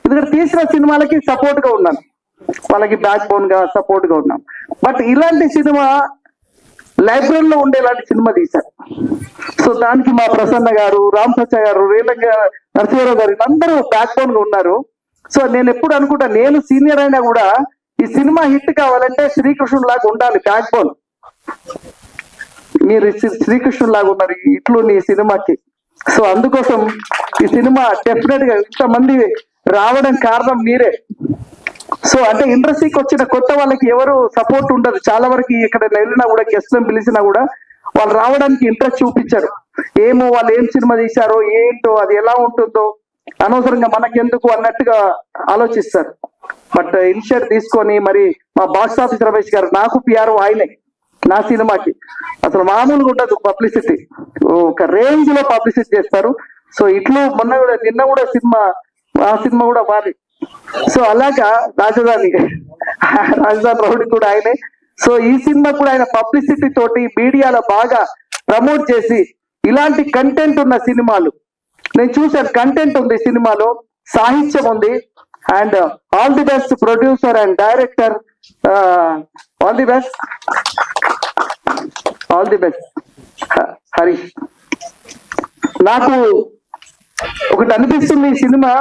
ఎందుకంటే తీసిన సినిమాలకి సపోర్ట్ గా ఉన్నాను, వాళ్ళకి బ్యాక్ బోన్ గా సపోర్ట్ గా ఉన్నాం. బట్ ఇలాంటి సినిమా లైబ్రరీలో ఉండేలాంటి సినిమా తీశారు. సో దానికి మా ప్రసన్న గారు, రామ్ సచ్చ గారు, రేలంగ నరసింహారావు గారు అందరూ బ్యాక్ బోన్ గా ఉన్నారు. సో నేను ఎప్పుడు అనుకుంటా, నేను సీనియర్ అయినా కూడా ఈ సినిమా హిట్ కావాలంటే శ్రీకృష్ణుడు లాగా ఉండాలి బ్యాక్ బోన్. మీరు శ్రీకృష్ణుడు లాగా ఉన్నారు ఇట్లు నీ సినిమాకి. సో అందుకోసం ఈ సినిమా డెఫినెట్ గా ఇంతమంది రావడం కారణం మీరే. సో అంటే ఇండస్ట్రీకి వచ్చిన కొత్త వాళ్ళకి ఎవరు సపోర్ట్ ఉండదు. చాలా వరకు ఇక్కడ వెళ్ళినా కూడా గెస్ట్లను పిలిచినా కూడా వాళ్ళు రావడానికి ఇంట్రెస్ట్ చూపించారు. ఏమో వాళ్ళు ఏం సినిమా తీశారో ఏంటో, అది ఎలా ఉంటుందో అనవసరంగా మనకెందుకు అన్నట్టుగా ఆలోచిస్తారు. బట్ ఇనిషియేట్ తీసుకొని మరి మా బాక్స్ ఆఫీస్ రమేష్ గారు, నాకు పిఆర్ఓ ఆయనే నా సినిమాకి, అసలు మామూలుగా ఉండదు పబ్లిసిటీ, ఒక రేంజ్ లో పబ్లిసిటీ చేస్తారు. సో ఇట్లు మొన్న కూడా నిన్న కూడా ఆ సినిమా కూడా మాది. సో అలాగా రాజధాని రౌడీ కూడా ఆయనే. సో ఈ సినిమా కూడా ఆయన పబ్లిసిటీ తోటి మీడియాలో బాగా ప్రమోట్ చేసి ఇలాంటి కంటెంట్ ఉన్న సినిమాలు నేను చూశాను. కంటెంట్ ఉంది సినిమాలో, సాహిత్యం ఉంది. And all the best producer and director, all the best, all the best Harish. నాకు ఒకటి అనిపిస్తుంది, ఈ సినిమా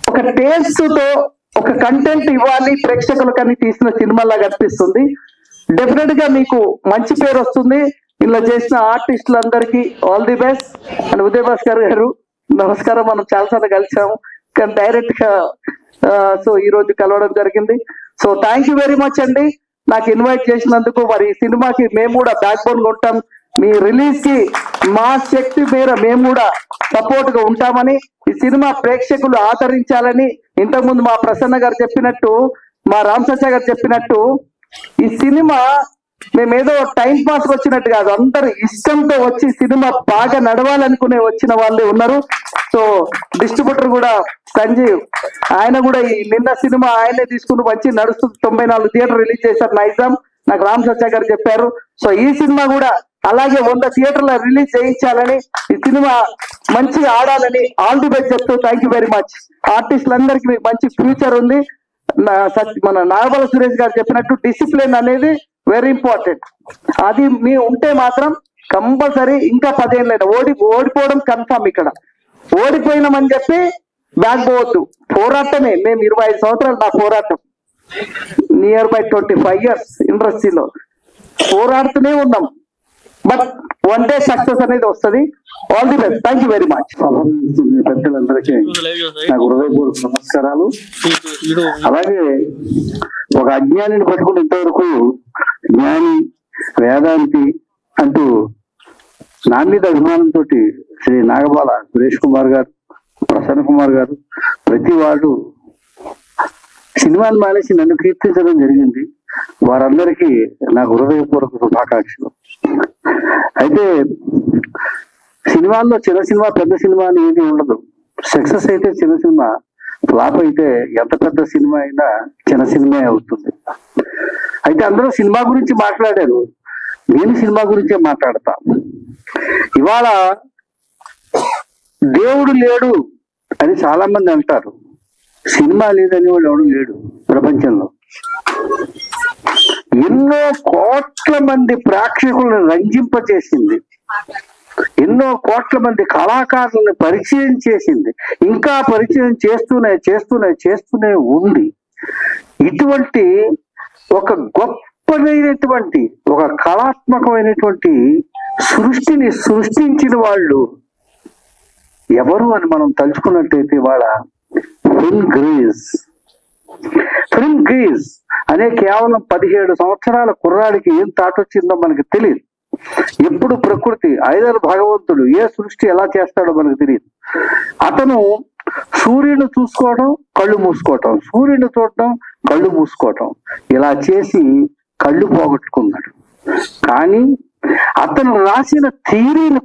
ఒక టేస్ట్ తో ఒక కంటెంట్ ఇవ్వాలి ప్రేక్షకులకని తీసిన సినిమాలాగా అనిపిస్తుంది. డెఫినెట్ గా మీకు మంచి పేరు వస్తుంది. ఇలా చేసిన ఆర్టిస్టులందరికీ all the best. And Uday Bhaskar గారు నమస్కారం, మనం చాలాసార్లు కలిసాము. డైరెక్ట్ గా సో ఈ రోజు కలవడం జరిగింది. So thank you very much అండి నాకు ఇన్వైట్ చేసినందుకు. మరి ఈ సినిమాకి మేము కూడా బ్యాక్ బోన్ ఉంటాం, మీ రిలీజ్ కి మా శక్తి మేర మేము కూడా సపోర్ట్ గా ఉంటామని, ఈ సినిమా ప్రేక్షకులు ఆదరించాలని, ఇంతకుముందు మా ప్రసన్న గారు చెప్పినట్టు, మా రామ్ సత్య గారు చెప్పినట్టు, ఈ సినిమా మేమేదో టైం పాస్ వచ్చినట్టు కాదు, అందరు ఇష్టంతో వచ్చి సినిమా బాగా నడవాలనుకునే వచ్చిన వాళ్ళే ఉన్నారు. సో డిస్ట్రిబ్యూటర్ కూడా సంజీవ్, ఆయన కూడా ఈ నిన్న సినిమా ఆయనే తీసుకుని వచ్చి నడుస్తుంది. 94 థియేటర్ రిలీజ్ చేశారు నైజాం, నాకు రామ్ సత్య గారు చెప్పారు. సో ఈ సినిమా కూడా అలాగే 100 థియేటర్ల రిలీజ్ చేయించాలని, ఈ సినిమా మంచిగా ఆడాలని ఆల్ ది బెస్ట్ చెప్తూ థ్యాంక్ యూ వెరీ మచ్. ఆర్టిస్టులందరికీ మీకు మంచి ఫ్యూచర్ ఉంది. మన నాగబాల సురేష్ గారు చెప్పినట్టు డిసిప్లిన్ అనేది వెరీ ఇంపార్టెంట్. అది మీ ఉంటే మాత్రం కంపల్సరీ ఇంకా 10 ఏళ్ళైనా ఓడిపోవడం కన్ఫర్మ్. ఇక్కడ ఓడిపోయినామని చెప్పి బ్యాక్ పోవద్దు, పోరాటమే. మేము 25 సంవత్సరాలు నా పోరాటం, నియర్ బై 25 years ఇండస్ట్రీలో పోరాడుతూనే ఉన్నాం. బట్ వన్ డే సక్సెస్ అనేది వస్తుంది. All the best, thank you very much. పెద్దలందరికీ నాకు హృదయపూర్వక నమస్కారాలు. అలాగే ఒక అజ్ఞానిని పట్టుకుని ఇంతవరకు జ్ఞాని వేదాంతి అంటూ నా మీద అభిమానంతో శ్రీ నాగబాల సురేష్ కుమార్ గారు, ప్రసన్న కుమార్ గారు, ప్రతి వాడు సినిమాలు మానేసి నన్ను కీర్తించడం జరిగింది. వారందరికీ నాకు హృదయపూర్వక శుభాకాంక్షలు. అయితే సినిమాల్లో చిన్న సినిమా పెద్ద సినిమా అని ఏది ఉండదు. సక్సెస్ అయితే చిన్న సినిమా, ఫ్లాప్ అయితే ఎంత పెద్ద సినిమా అయినా చిన్న సినిమా అవుతుంది. అయితే అందరూ సినిమా గురించి మాట్లాడారు, నేను సినిమా గురించే మాట్లాడతా. ఇవాళ దేవుడు లేడు అని చాలా మంది అంటారు. సినిమా లేదని వాడు ఎవడు లేడు ప్రపంచంలో. ఎన్నో కోట్ల మంది ప్రేక్షకులను రంజింపచేసింది, ఎన్నో కోట్ల మంది కళాకారులను పరిచయం చేసింది, ఇంకా పరిచయం చేస్తూనే ఉంది. ఇటువంటి ఒక గొప్పదైనటువంటి ఒక కళాత్మకమైనటువంటి సృష్టిని సృష్టించిన వాళ్ళు ఎవరు అని మనం తలుచుకున్నట్టయితే వాళ్ళ ఫిల్మ్ గ్రీజ్ అనే కేవలం 17 సంవత్సరాల కుర్రాడికి ఏం తాటొచ్చిందో మనకి తెలియదు. ఎప్పుడు ప్రకృతి ఐదరు భగవంతుడు ఏ సృష్టి ఎలా చేస్తాడో మనకు తెలియదు. అతను సూర్యుడు చూసుకోవడం, కళ్ళు మూసుకోవటం, సూర్యుడు చూడటం, కళ్ళు మూసుకోవటం, ఇలా చేసి కళ్ళు పోగొట్టుకున్నాడు. కానీ అతను రాసిన థియరీని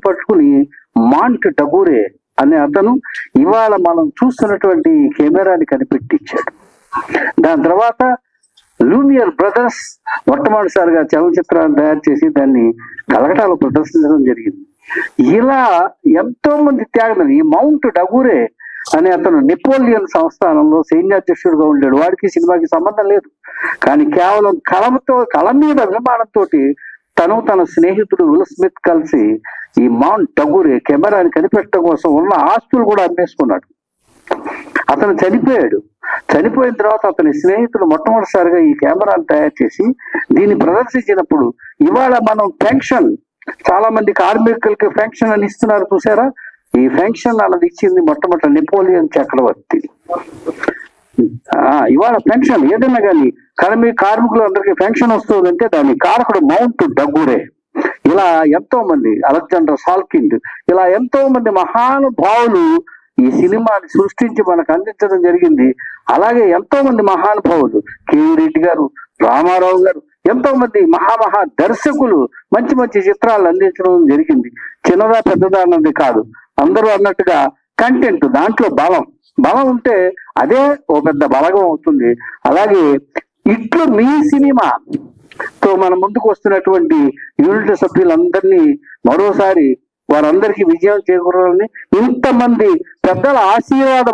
పట్టుకుని మాంట్ డగూరే అనే అతను ఇవాళ మనం చూస్తున్నటువంటి కెమెరాని కనిపెట్టించాడు. దాని తర్వాత లూమియర్ బ్రదర్స్ మొట్టమొదటిసారిగా చలనచిత్రాన్ని తయారు చేసి దాన్ని కలకటాలో ప్రదర్శించడం జరిగింది. ఇలా ఎంతో మంది త్యాగం. ఈ మౌంట్ డగూరే అనే అతను నెపోలియన్ సంస్థానంలో సైన్యాధ్యక్షుడుగా ఉండాడు. వాడికి సినిమాకి సంబంధం లేదు. కానీ కేవలం కళ మీద అభిమానంతో తన స్నేహితుడు విల్ స్మిత్ కలిసి ఈ మౌంట్ డగూరే కెమెరాని కనిపెట్టడం కోసం ఉన్న ఆస్తులు కూడా అమ్మేసుకున్నాడు. అతను చనిపోయాడు. చనిపోయిన తర్వాత అతని స్నేహితుడు మొట్టమొదటిసారిగా ఈ కెమెరాను తయారు చేసి దీన్ని ప్రదర్శించినప్పుడు ఇవాళ మనం పెన్షన్, చాలా మంది కార్మికులకి పెన్షన్ అని ఇస్తున్నారు చూసారా, ఈ పెన్షన్ అన్నది ఇచ్చింది మొట్టమొదటి నెపోలియన్ చక్రవర్తి. ఇవాళ పెన్షన్ ఏదైనా కానీ కార్మికులు అందరికీ పెన్షన్ వస్తుందంటే దాని కారకుడు మౌంట్ డగూరే. ఇలా ఎంతో మంది, అలెగ్జాండర్ సాల్కిండ్, ఇలా ఎంతో మంది మహానుభావులు ఈ సినిమాని సృష్టించి మనకు అందించడం జరిగింది. అలాగే ఎంతో మంది మహానుభావులు, కేవీ రెడ్డి గారు, రామారావు గారు, ఎంతో మంది మహా దర్శకులు మంచి మంచి చిత్రాలు అందించడం జరిగింది. చిన్నదా పెద్దదా అన్నది కాదు, అందరూ అన్నట్టుగా కంటెంట్, దాంట్లో బలం ఉంటే అదే ఓ పెద్ద బలగం అవుతుంది. అలాగే ఇట్లు మీ సినిమాతో మన ముందుకు వస్తున్నటువంటి యూనిట్ సభ్యులందరినీ మరోసారి వారందరికీ విజయం చేకూరాలని, ఇంతమంది పెద్దల ఆశీర్వాద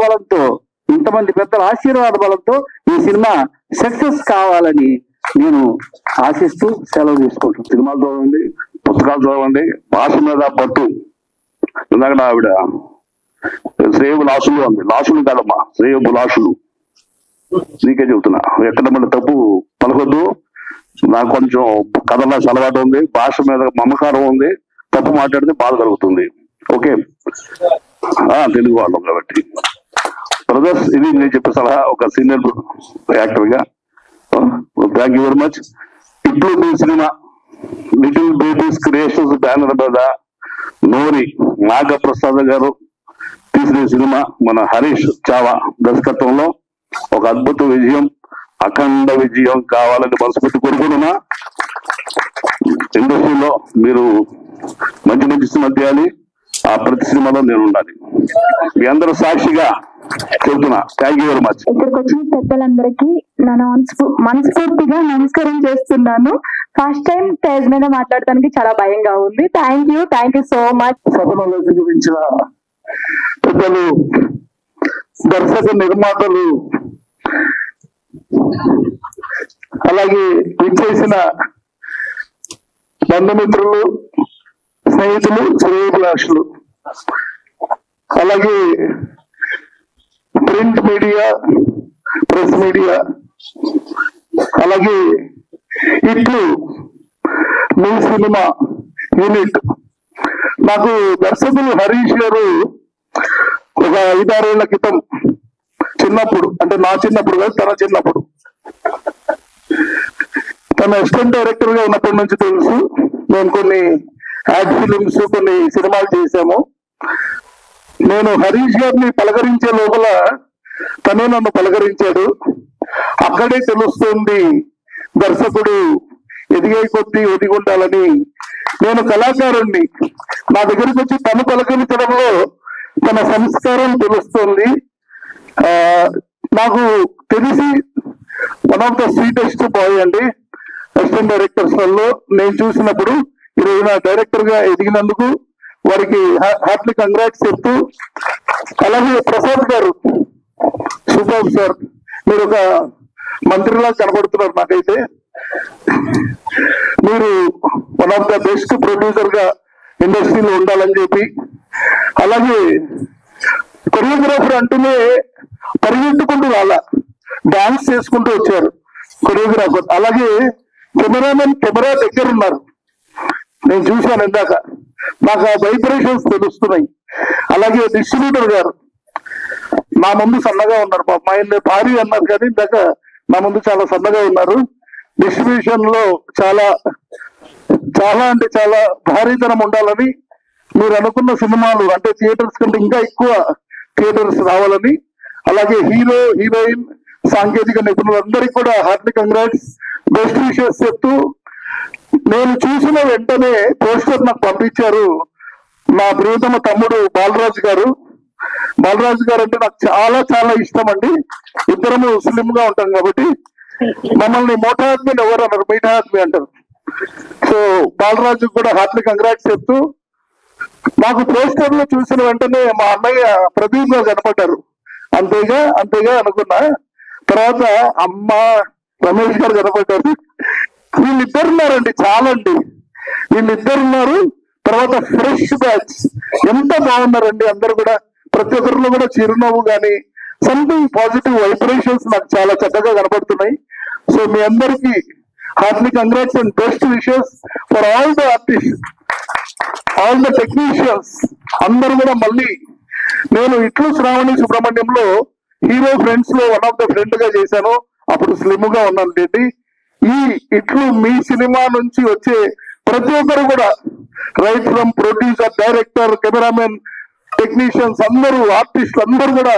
బలంతో ఈ సినిమా సక్సెస్ కావాలని నేను ఆశిస్తూ సెలవు తీసుకుంటాను. సినిమాలు చదవండి, పుస్తకాలు చదవండి, భాష మీద పట్టు. ఇందాక ఆవిడ శ్రేయబు లాసులు అంది, లాసులు కాదమ్మా, శ్రేయబు లాసులు. నీకే చెబుతున్నా, ఎక్కడ మళ్ళీ తప్పు పలకొద్దు. నాకు కొంచెం కథల అలవాటు ఉంది, భాష మీద మమకారం ఉంది, తప్పు మాట్లాడితే బాధ కలుగుతుంది. ఓకే. తెలుగు వాళ్ళం కాబట్టి బ్రదర్స్, ఇది నేను చెప్పే సలహా ఒక సీనియర్ యాక్టర్ గా. Thank you very much. ఇప్పుడు మీ cinema little babies creations banner మీద నోరి నాగప్రసాద్ గారు తీసిన సినిమా మన హరీష్ చావా దర్శకత్వంలో ఒక అద్భుత విజయం, అఖండ విజయం కావాలని మనస్ఫూర్తి కోరుకుంటున్నా. ఇండస్ట్రీలో మీరు మంచి మంచి సినిమా తీయాలి, ఆ ప్రతి సినిమాలో నేను ఉండాలి. మీ అందరూ సాక్షిగా చెబుతున్నా. Thank you very much. ఇక్కడికి వచ్చిన పెద్దలందరికీ నేను మనస్ఫూర్తిగా నమస్కారం చేస్తున్నాను. ఫస్ట్ టైం స్టేజ్ మీద మాట్లాడటానికి చాలా భయంగా ఉంది. Thank you so much. సభలో చూపించిన పెద్దలు, దర్శక నిర్మాతలు, అలాగే విచ్చేసిన బంధుమిత్రులు, స్నేహితులు, శ్రేయోభిలాషులు, అలాగే ప్రింట్ మీడియా, ప్రెస్ మీడియా, అలాగే ఇట్లు మీ సినిమా యూనిట్. నాకు దర్శకులు హరీష్ గారు ఒక 5-6 ఏళ్ల క్రితం, చిన్నప్పుడు అంటే నా చిన్నప్పుడు కాదు, తన చిన్నప్పుడు, తన అసిస్టెంట్ డైరెక్టర్ గా ఉన్నప్పటి నుంచి తెలుసు. మేము కొన్ని యాడ్ ఫిలిమ్స్, కొన్ని సినిమాలు చేశాము. నేను హరీష్ గారిని పలకరించే లోపల తనే నన్ను పలకరించాడు. అక్కడే తెలుస్తుంది దర్శకుడు ఎదిగే కొద్దీ ఒదిగి ఉండాలని. నేను కళాకారుణ్ణి, నా దగ్గరికి వచ్చి తను పలకరించడంలో తన సంస్కారం తెలుస్తుంది. నాకు తెలిసి one of the sweetest boy అండి అసిస్టెంట్ డైరెక్టర్స్ లో నేను చూసినప్పుడు. ఈ రోజున డైరెక్టర్ గా ఎదిగినందుకు వారికి హార్ట్లీ కంగ్రాట్స్ చెప్తూ, అలాగే ప్రసాద్ గారు సూపర్ సార్, మీరు ఒక మంత్రిలా కనబడుతున్నారు నాకైతే. మీరు one of the best producer గా ఇండస్ట్రీలో ఉండాలని చెప్పి, అలాగే కొరియోగ్రాఫర్ అంటూనే పరిగెత్తుకుంటూ రాలా, డాన్స్ చేసుకుంటూ వచ్చారు కొరియోగ్రాఫర్. అలాగే కెమెరామెన్ కెమెరా దగ్గర ఉన్నారు, నేను చూశాను ఇందాక, నాకు ఆ వైబ్రేషన్స్ తెలుస్తున్నాయి. అలాగే డిస్ట్రిబ్యూటర్ గారు నా ముందు సన్నగా ఉన్నారు, పాప ఆయన భారీ అన్నారు కానీ ఇందాక నా ముందు చాలా సన్నగా ఉన్నారు. డిస్ట్రిబ్యూషన్ లో చాలా చాలా అంటే చాలా భారీతనం ఉండాలని, మీరు అనుకున్న సినిమాలు అంటే థియేటర్స్ కంటే ఇంకా ఎక్కువ థియేటర్స్ రావాలని, అలాగే హీరో హీరోయిన్ సాంకేతిక నిపుణులందరికీ కూడా హార్ట్లీ కంగ్రాట్స్, బెస్ట్ విషెస్ చెప్తూ, నేను చూసిన వెంటనే పోస్టర్ నాకు పంపించారు మా ప్రియతమ తమ్ముడు బాలరాజు గారు. బాలరాజు గారు అంటే నాకు చాలా చాలా ఇష్టం అండి. ఇద్దరము స్లిమ్ గా ఉంటాం కాబట్టి మమ్మల్ని మోటా ఆద్మీని ఎవరు అన్నారు, మీఠా ఆద్మీ అంటారు. సో బాలరాజు కూడా హార్ట్లీ కంగ్రాట్స్ చెప్తూ, నాకు పోస్టర్ లో చూసిన వెంటనే మా అన్నయ్య ప్రదీప్ గారు కనపడ్డారు. అంతేగా అనుకున్నా. తర్వాత అమ్మ రమేష్ గారు కనపడ్డారు. వీళ్ళిద్దరు ఉన్నారండి, చాలా అండి, వీళ్ళిద్దరు ఉన్నారు. తర్వాత ఫ్రెష్ బ్యాచ్ ఎంత బాగున్నారండి అందరు కూడా, ప్రతి ఒక్కరిలో కూడా చిరునవ్వు కానీ సంథింగ్ పాజిటివ్ వైబ్రేషన్స్ నాకు చాలా చక్కగా కనపడుతున్నాయి. సో మీ అందరికీ heartly congrats and best wishes for all the artist, all the technicians అందరూ కూడా. మళ్ళీ నేను ఇట్లు శ్రావణి సుబ్రహ్మణ్యంలో హీరో ఫ్రెండ్స్ లో వన్ ఆఫ్ ద ఫ్రెండ్ గా చేశాను, అప్పుడు స్లిమ్ గా ఉన్నాను లేండి. ఈ ఇట్లు మీ సినిమా నుంచి వచ్చే ప్రతి ఒక్కరు కూడా, right from producer, director, cameraman, technicians అందరూ, ఆర్టిస్టులు అందరూ కూడా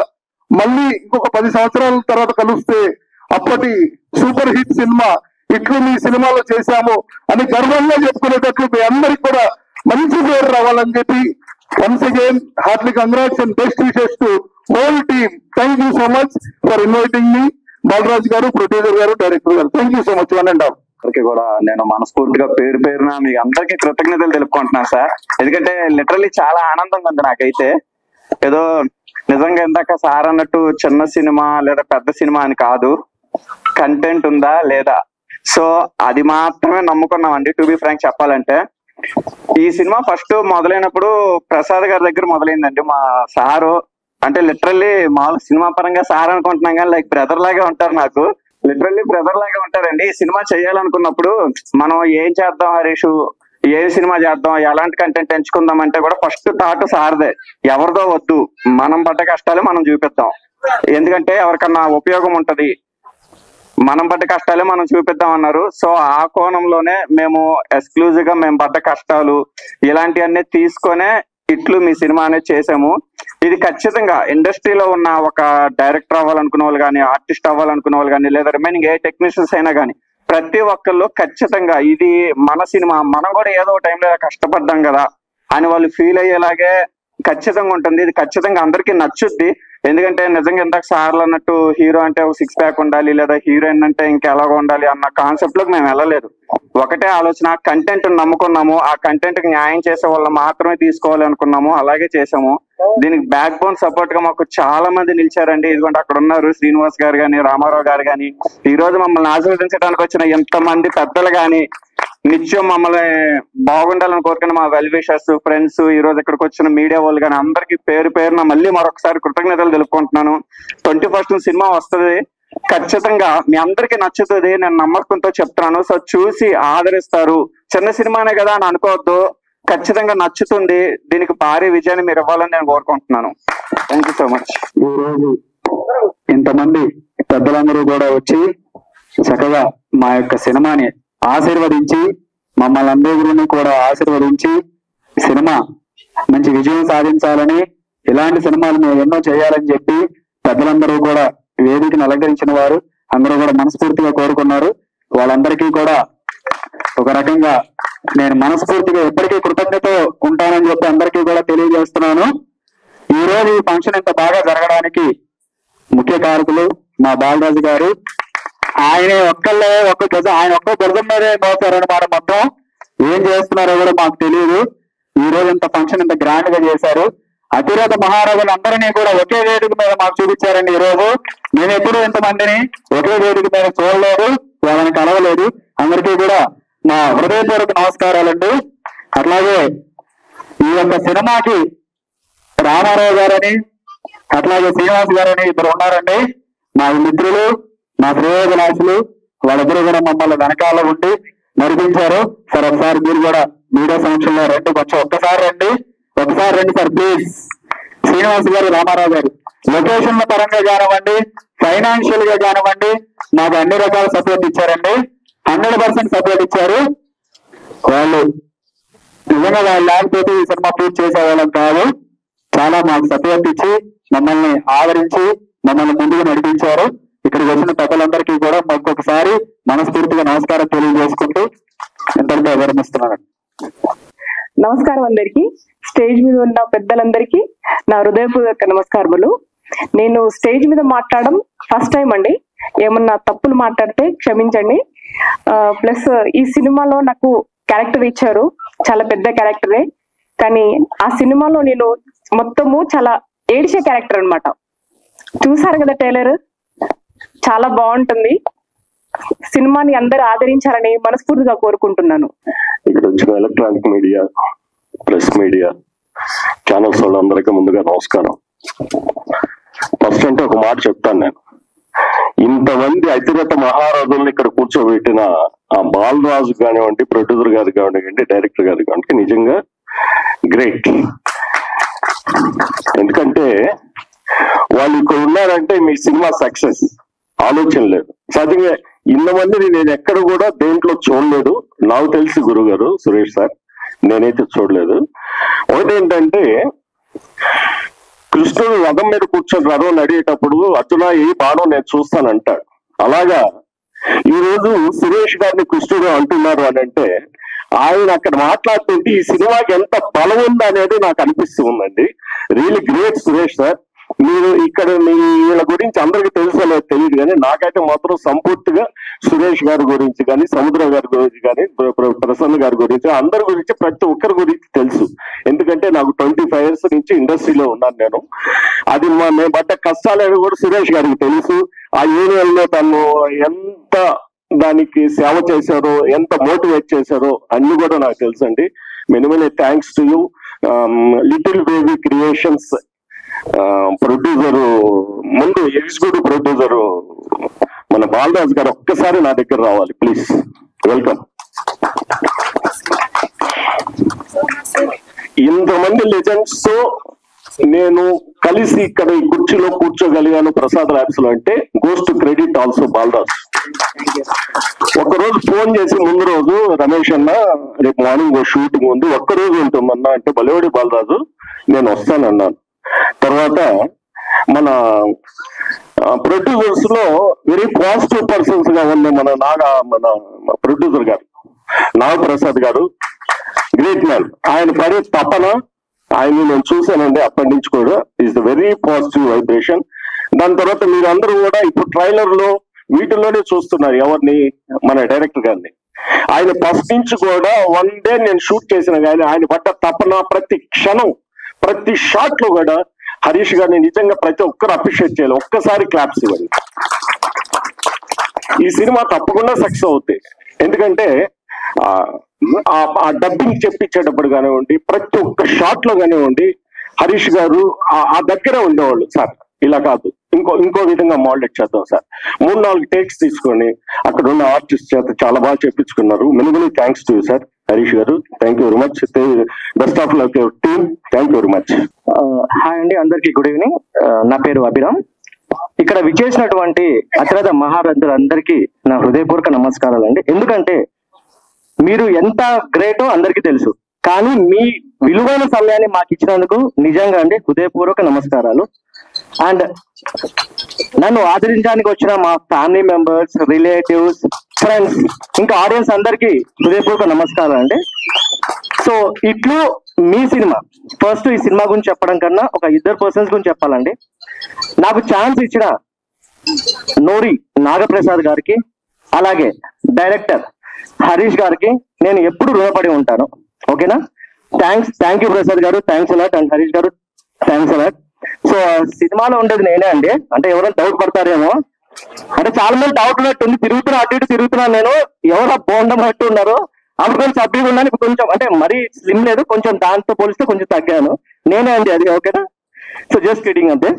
మళ్ళీ ఇంకొక 10 సంవత్సరాల తర్వాత కలిస్తే అప్పటి సూపర్ హిట్ సినిమా ఇట్లు మీ సినిమాలో చేశాము అని గర్వంగా చెప్పుకునేటట్లు మీ అందరికి కూడా మంచి పేరు రావాలని చెప్పి once again heartly congrats and best wishes to whole team. Thank you so much for inviting me. Balaraj గారు, ప్రొడ్యూసర్ గారు, డైరెక్టర్ గారు, thank you so much. One and all అందరికి కూడా నేను మనస్ఫూర్తిగా పేరున మీకు అందరికీ కృతజ్ఞతలు తెలుపుకుంటున్నాను సార్. ఎందుకంటే లిటరల్లీ చాలా ఆనందంగా ఉంది నాకైతే. ఏదో నిజంగా ఇందాక సార్ అన్నట్టు చిన్న సినిమా లేదా పెద్ద సినిమా అని కాదు, కంటెంట్ ఉందా లేదా, సో అది మాత్రమే నమ్ముకున్నామండి. టు బి ఫ్రాంక్ చెప్పాలంటే ఈ సినిమా ఫస్ట్ మొదలైనప్పుడు ప్రసాద్ గారి దగ్గర మొదలైందండి. మా సారు అంటే లిటరల్లీ మామూలు సినిమా పరంగా సార్ అనుకుంటున్నాం కానీ లైక్ బ్రదర్ లాగా ఉంటారు నాకు, లిటరల్లీ బ్రదర్ లాగా ఉంటారండి. ఈ సినిమా చేయాలనుకున్నప్పుడు మనం ఏం చేద్దాం హరీష్, ఏ సినిమా చేద్దాం, ఎలాంటి కంటెంట్ ఎంచుకుందాం అంటే కూడా ఫస్ట్ థాట్ సార్దే. ఎవరిదో వద్దు, మనం పడ్డ కష్టాలే మనం చూపిద్దాం. ఎందుకంటే ఎవరికన్నా ఉపయోగం ఉంటది, మనం పడ్డ కష్టాలే మనం చూపిద్దాం అన్నారు. సో ఆ కోణంలోనే మేము ఎక్స్క్లూజివ్ గా మేము పడ్డ కష్టాలు ఇలాంటివన్నీ తీసుకొనే ఇట్లు మీ సినిమా అనేది చేసాము. ఇది ఖచ్చితంగా ఇండస్ట్రీలో ఉన్న ఒక డైరెక్టర్ అవ్వాలనుకునే వాళ్ళు కానీ, ఆర్టిస్ట్ అవ్వాలనుకునే వాళ్ళు కానీ, లేదా రిమైనింగ్ ఏ టెక్నీషియన్స్ అయినా కానీ ప్రతి ఒక్కళ్ళు ఖచ్చితంగా ఇది మన సినిమా, మనం కూడా ఏదో టైంలో కష్టపడ్డాం కదా అని వాళ్ళు ఫీల్ అయ్యేలాగే ఖచ్చితంగా ఉంటుంది. ఇది ఖచ్చితంగా అందరికీ నచ్చుద్ది. ఎందుకంటే నిజంగా ఇందాక సార్లు అన్నట్టు హీరో అంటే ఒక 6 ప్యాక్ ఉండాలి, లేదా హీరోయిన్ అంటే ఇంకెలాగ ఉండాలి అన్న కాన్సెప్ట్ లోకి మేము వెళ్ళలేదు. ఒకటే ఆలోచన, కంటెంట్ నమ్ముకున్నాము, ఆ కంటెంట్ కి న్యాయం చేసే వాళ్ళు మాత్రమే తీసుకోవాలి అనుకున్నాము, అలాగే చేసాము. దీనికి బ్యాక్ బోన్ సపోర్ట్ గా మాకు చాలా మంది నిలిచారండి. ఇదిగోండి అక్కడ ఉన్నారు శ్రీనివాస్ గారు కానీ, రామారావు గారు కానీ, ఈ రోజు మమ్మల్ని ఆశీర్వదించడానికి వచ్చిన ఎంతమంది పెద్దలు కానీ, నిత్యం మమ్మల్ని బాగుండాలని కోరుకున్న మా వెల్ విషర్స్, ఫ్రెండ్స్, ఈ రోజు ఇక్కడికి వచ్చిన మీడియా వాళ్ళు కానీ అందరికి పేరు పేరున మళ్ళీ మరొకసారి కృతజ్ఞతలు తెలుపుకుంటున్నాను. 21st సినిమా వస్తుంది, ఖచ్చితంగా మీ అందరికి నచ్చుతుంది, నేను నమ్మకంతో చెప్తున్నాను. సో చూసి ఆదరిస్తారు. చిన్న సినిమానే కదా అని అనుకోవద్దు, ఖచ్చితంగా నచ్చుతుంది. దీనికి భారీ విజయాన్ని మీరు ఇవ్వాలని నేను కోరుకుంటున్నాను. Thank you so much. ఈ రోజు ఇంతమంది పెద్దలందరూ కూడా వచ్చి చక్కగా మా యొక్క సినిమాని ఆశీర్వదించి, మమ్మల్ని అందరినీ కూడా ఆశీర్వదించి సినిమా మంచి విజయం సాధించాలని, ఇలాంటి సినిమాలు మేము ఎన్నో చేయాలని చెప్పి పెద్దలందరూ కూడా వేదికను అలంకరించిన వారు అందరూ కూడా మనస్ఫూర్తిగా కోరుకున్నారు. వాళ్ళందరికీ కూడా ఒక రకంగా నేను మనస్ఫూర్తిగా ఎప్పటికీ కృతజ్ఞతతో ఉంటానని చెప్పి అందరికీ కూడా తెలియజేస్తున్నాను. ఈ రోజు ఈ ఫంక్షన్ ఇంత బాగా జరగడానికి ముఖ్య కారకులు మా బాలరాజు గారు. ఆయనే ఆయన ఒక్క గజం మీదే మోసారన్నమాట. మొత్తం ఏం చేస్తున్నారో కూడా మాకు తెలియదు. ఈ రోజు ఇంత ఫంక్షన్ ఇంత గ్రాండ్ గా చేశారు. అతిరథ మహారాజులు అందరినీ కూడా ఒకే వేదిక మీద మాకు చూపించారండి. ఈ రోజు నేను ఎప్పుడూ ఇంతమందిని ఒకే వేదిక మీద చూడలేదు, వాళ్ళని కలవలేదు. అందరికీ కూడా మా హృదయపూర్వక నమస్కారాలండి. అట్లాగే ఈ యొక్క సినిమాకి రామారావు గారని, అట్లాగే శ్రీనివాస్ గారని ఇద్దరు ఉన్నారండి, మా మిత్రులు, మా శ్రేయోభిలాషులు. వాళ్ళిద్దరూ కూడా మమ్మల్ని వెనకాల ఉండి నడిపించారు. సార్ ఒకసారి మీరు కూడా మీడియా సమక్షంలో రండి, కొంచెం ఒకసారి రండి సార్ ప్లీజ్. శ్రీనివాస్ గారు, రామారావు గారు లొకేషన్ల పరంగా కానివ్వండి, ఫైనాన్షియల్ గా కానివ్వండి, మాకు అన్ని రకాల సపోర్ట్ ఇచ్చారండి. 100% సపోర్ట్ ఇచ్చారు. వాళ్ళు నిజంగా వాళ్ళు లేకపోతే ఈ సినిమా పూర్తి చేసేవాళ్ళం కాదు. చాలా మాకు సపోర్ట్ ఇచ్చి మమ్మల్ని ఆదరించి మమ్మల్ని ముందుకు నడిపించారు. ఇక్కడికి వచ్చిన పెద్దలందరికీ కూడా ఒక్కొక్కసారి మనస్ఫూర్తిగా నమస్కారం తెలియజేసుకుంటూ ఇంతటితో విరమిస్తున్నాను. నమస్కారం అందరికి. స్టేజ్ మీద ఉన్న పెద్దలందరికీ నా హృదయపూర్వక నమస్కారములు. నేను స్టేజ్ మీద మాట్లాడడం ఫస్ట్ టైం అండి. ఏమన్నా తప్పులు మాట్లాడితే క్షమించండి. ప్లస్ ఈ సినిమాలో నాకు క్యారెక్టర్ ఇచ్చారు, చాలా పెద్ద క్యారెక్టరే. కానీ ఆ సినిమాలో నేను మొత్తము చాలా ఏడిచే క్యారెక్టర్ అన్నమాట. చూసారు కదా ట్రైలర్, చాలా బాగుంటుంది. సినిమాని అందరూ ఆదరించాలని మనస్ఫూర్తిగా కోరుకుంటున్నాను. ఇక్కడ వచ్చిన electronic media, press media channels వాళ్ళందరికీ ముందుగా నమస్కారం. ఫస్ట్ అంటే ఒక మాట చెప్తాను. నేను ఇంతమంది అతిరథ మహారాజుల్ని ఇక్కడ కూర్చోబెట్టిన ఆ బాలరాజు కానివ్వండి, ప్రొడ్యూసర్ గారు కానివ్వండి, డైరెక్టర్ గారు కానివ్వండి, నిజంగా గ్రేట్. ఎందుకంటే వాళ్ళు ఇక్కడ ఉన్నారంటే మీ సినిమా సక్సెస్, ఆలోచన లేదు. సహజంగా ఇంతమందిని నేను ఎక్కడ కూడా దేంట్లో చూడలేదు. నాకు తెలిసి గురుగారు సురేష్ సార్, నేనైతే చూడలేదు. ఒకటి ఏంటంటే, కృష్ణుడు రథం మీద కూర్చొని రథం నడిగేటప్పుడు అర్జున ఏ బాణం నేను చూస్తానంటాడు. అలాగా ఈ రోజు సురేష్ గారిని కృష్ణుడు అంటున్నారు అని అంటే, ఆయన అక్కడ మాట్లాడుతుంటే ఈ సినిమాకి ఎంత బలం ఉంది అనేది నాకు అనిపిస్తూ ఉందండి. Really great Suresh sir. మీరు ఇక్కడ మీ వీళ్ళ గురించి అందరికి తెలుసో లేదు తెలియదు, కానీ నాకైతే మాత్రం సంపూర్తిగా సురేష్ గారి గురించి కానీ, సముద్ర గారి గురించి కానీ, ప్రసన్న గారి గురించి, అందరి గురించి, ప్రతి ఒక్కరి గురించి తెలుసు. ఎందుకంటే నాకు 25 years నుంచి ఇండస్ట్రీలో ఉన్నాను నేను. అది మేము పడ్డ కష్టాలు కూడా సురేష్ గారికి తెలుసు. ఆ యూనియన్ లో తను ఎంత దానికి సేవ చేశారో, ఎంత మోటివేట్ చేశారో అన్ని కూడా నాకు తెలుసు అండి. Many thanks to you. Little baby creations producer, ముందు ఎగ్జిక్యూటివ్ ప్రొడ్యూసరు మన బాలరాజు గారు ఒక్కసారి నా దగ్గర రావాలి ప్లీజ్. వెల్కమ్. ఇంతమంది లెజెండ్స్ తో నేను కలిసి ఇక్కడ ఈ కుర్చీలో కూర్చోగలిగాను ప్రసాద్ ల్యాబ్స్ లో అంటే goes to credit also Balaraj. ఒక్కరోజు ఫోన్ చేసి ముందు రోజు రమేష్ అన్న రేపు మార్నింగ్ షూటింగ్ ఉంది ఒక్కరోజు ఉంటుందన్నా అంటే బలివాడి బాలరాజు నేను వస్తానన్నాను. తర్వాత మన ప్రొడ్యూసర్స్ లో వెరీ పాజిటివ్ పర్సన్స్ గా ఉన్న మన ప్రొడ్యూసర్ గారు నాగప్రసాద్ గారు గ్రేట్ మ్యాన్. ఆయన పడే తపన ఆయన నేను చూశానండి అప్పటి నుంచి కూడా is the very positive vibration. దాని తర్వాత మీరు అందరూ కూడా ఇప్పుడు ట్రైలర్ లో వీటిల్లోనే చూస్తున్నారు ఎవరిని, మన డైరెక్టర్ గారిని. ఆయన ఫస్ట్ నుంచి కూడా వన్ డే నేను షూట్ చేసిన కానీ ఆయన పడ్డ తపన ప్రతి క్షణం ప్రతి షాట్ లో కూడా హరీష్ గారిని నిజంగా ప్రతి ఒక్కరు అప్రిషియేట్ చేయాలి. ఒక్కసారి క్లాప్స్ ఇవ్వండి. ఈ సినిమా తప్పకుండా సక్సెస్ అవుతాయి. ఎందుకంటే ఆ డబ్బింగ్ చెప్పించేటప్పుడు కానివ్వండి ప్రతి ఒక్క షాట్ లో కానివ్వండి హరీష్ గారు ఆ దగ్గర ఉండేవాళ్ళు. సార్ ఇలా కాదు ఇంకో విధంగా మోడలేట్ చేద్దాం సార్, 3-4 టేక్స్ తీసుకొని అక్కడ ఉన్న ఆర్టిస్ట్ చేత చాలా బాగా చెప్పించుకున్నారు. Many thanks to you sir Harish గారు. Thank you very much. Best of luck your team. Thank you very much. Hi అండి, అందరికీ గుడ్ ఈవినింగ్. నా పేరు అభిరామ్. ఇక్కడ విచ్చేసినటువంటి అతిరథ మహారథులందరికీ నా హృదయపూర్వక నమస్కారాలు అండి. ఎందుకంటే మీరు ఎంత గ్రేటో అందరికీ తెలుసు, కానీ మీ విలువైన సమయాన్ని మాకు ఇచ్చినందుకు నిజంగా అండి హృదయపూర్వక నమస్కారాలు. అండ్ నన్ను ఆదరించడానికి వచ్చిన మా ఫ్యామిలీ మెంబర్స్, రిలేటివ్స్, ఫ్రెండ్స్, ఇంకా ఆడియన్స్ అందరికీ హృదయపూర్వక నమస్కారాలు అండి. సో ఇట్లు మీ సినిమా. ఫస్ట్ ఈ సినిమా గురించి చెప్పడం కన్నా ఒక 2 పర్సన్స్ గురించి చెప్పాలండి. నాకు ఛాన్స్ ఇచ్చిన నోరి నాగప్రసాద్ గారికి, అలాగే డైరెక్టర్ హరీష్ గారికి నేను ఎప్పుడు రుణపడి ఉంటాను. ఓకేనా? థ్యాంక్ యూ ప్రసాద్ గారు, థ్యాంక్స్ అలాట్. అండ్ హరీష్ గారు థ్యాంక్స్ అలాట్. సో సినిమాలో ఉండేది నేనే అండి. అంటే ఎవరైనా డౌట్ పడతారేమో, అంటే చాలా మంది డౌట్ ఉన్నట్టుంది, అటు ఇటు తిరుగుతున్నాను నేను, ఎవరో బోండం అట్టు ఉన్నారు. అప్పుడు కొంచెం సబ్బీగా ఉన్నాను, ఇప్పుడు కొంచెం అంటే మరీ స్లిమ్ లేదు, కొంచెం దాంతో పోలిస్తే కొంచెం తగ్గాను. నేనే అండి అది. ఓకేనా? సో జస్ట్ కిడింగ్ అంతే.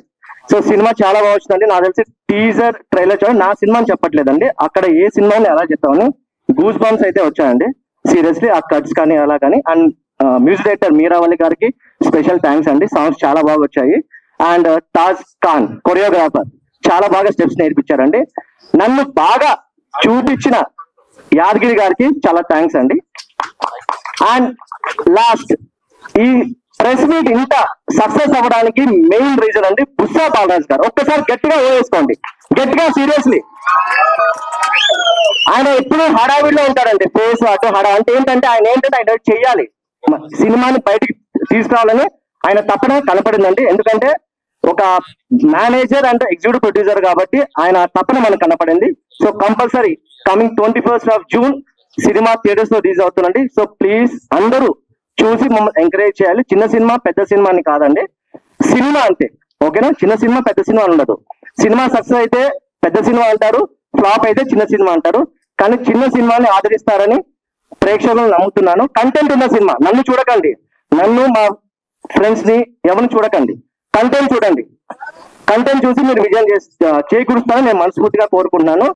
సో సినిమా చాలా బాగా వచ్చిందండి. నాకు తెలిసి టీజర్ ట్రైలర్ చూడండి. నా సినిమా అని చెప్పట్లేదండి, అక్కడ ఏ సినిమాని ఎలా చెప్తామని గూస్ బంప్స్ అయితే వచ్చాయండి సీరియస్లీ, ఆ కట్స్ కానీ అలా కానీ. అండ్ మ్యూజిక్ డైరెక్టర్ మీరావళి గారికి స్పెషల్ థ్యాంక్స్ అండి, సాంగ్స్ చాలా బాగా వచ్చాయి. అండ్ తాజ్ ఖాన్ కొరియోగ్రాఫర్ చాలా బాగా స్టెప్స్ నేర్పించారండి. నన్ను బాగా చూపించిన యాదగిరి గారికి చాలా థ్యాంక్స్ అండి. అండ్ లాస్ట్, ఈ ప్రెస్ మీట్ ఇంత సక్సెస్ అవ్వడానికి మెయిన్ రీజన్ అండి బుస్సా బాలరాజ్ గారు. ఒక్కసారి గట్టిగా వేసుకోండి, గట్టిగా సీరియస్లీ. ఆయన ఎప్పుడు హడావిడిలో ఉంటాడండి, ఫేస్ అటు అంటే ఏంటంటే ఆయన చెయ్యాలి, సినిమాని బయటికి తీసుకురావాలని ఆయన తప్పన కనపడిందండి. ఎందుకంటే ఒక మేనేజర్ అంటే ఎగ్జిక్యూటివ్ ప్రొడ్యూసర్ కాబట్టి ఆయన తప్పన మనకు కనపడింది. So compulsory coming 21st June cinema theatres లో రిలీజ్ అవుతుందండి. సో ప్లీజ్ అందరూ చూసి మమ్మల్ని ఎంకరేజ్ చేయాలి. చిన్న సినిమా పెద్ద సినిమా అని కాదండి, సినిమా అంతే. ఓకేనా? చిన్న సినిమా పెద్ద సినిమా ఉండదు. సినిమా సక్సెస్ అయితే పెద్ద సినిమా అంటారు, ఫ్లాప్ అయితే చిన్న సినిమా అంటారు. కానీ చిన్న సినిమాని ఆదరిస్తారని ప్రేక్షకులను నమ్ముతున్నాను. కంటెంట్ ఉన్న సినిమా, నన్ను చూడకండి, నన్ను మా ఫ్రెండ్స్ ని ఎవరిని చూడకండి, కంటెంట్ చూడండి. కంటెంట్ చూసి మీరు విజయం చేకూరుస్తారని నేను మనస్ఫూర్తిగా కోరుకుంటున్నాను.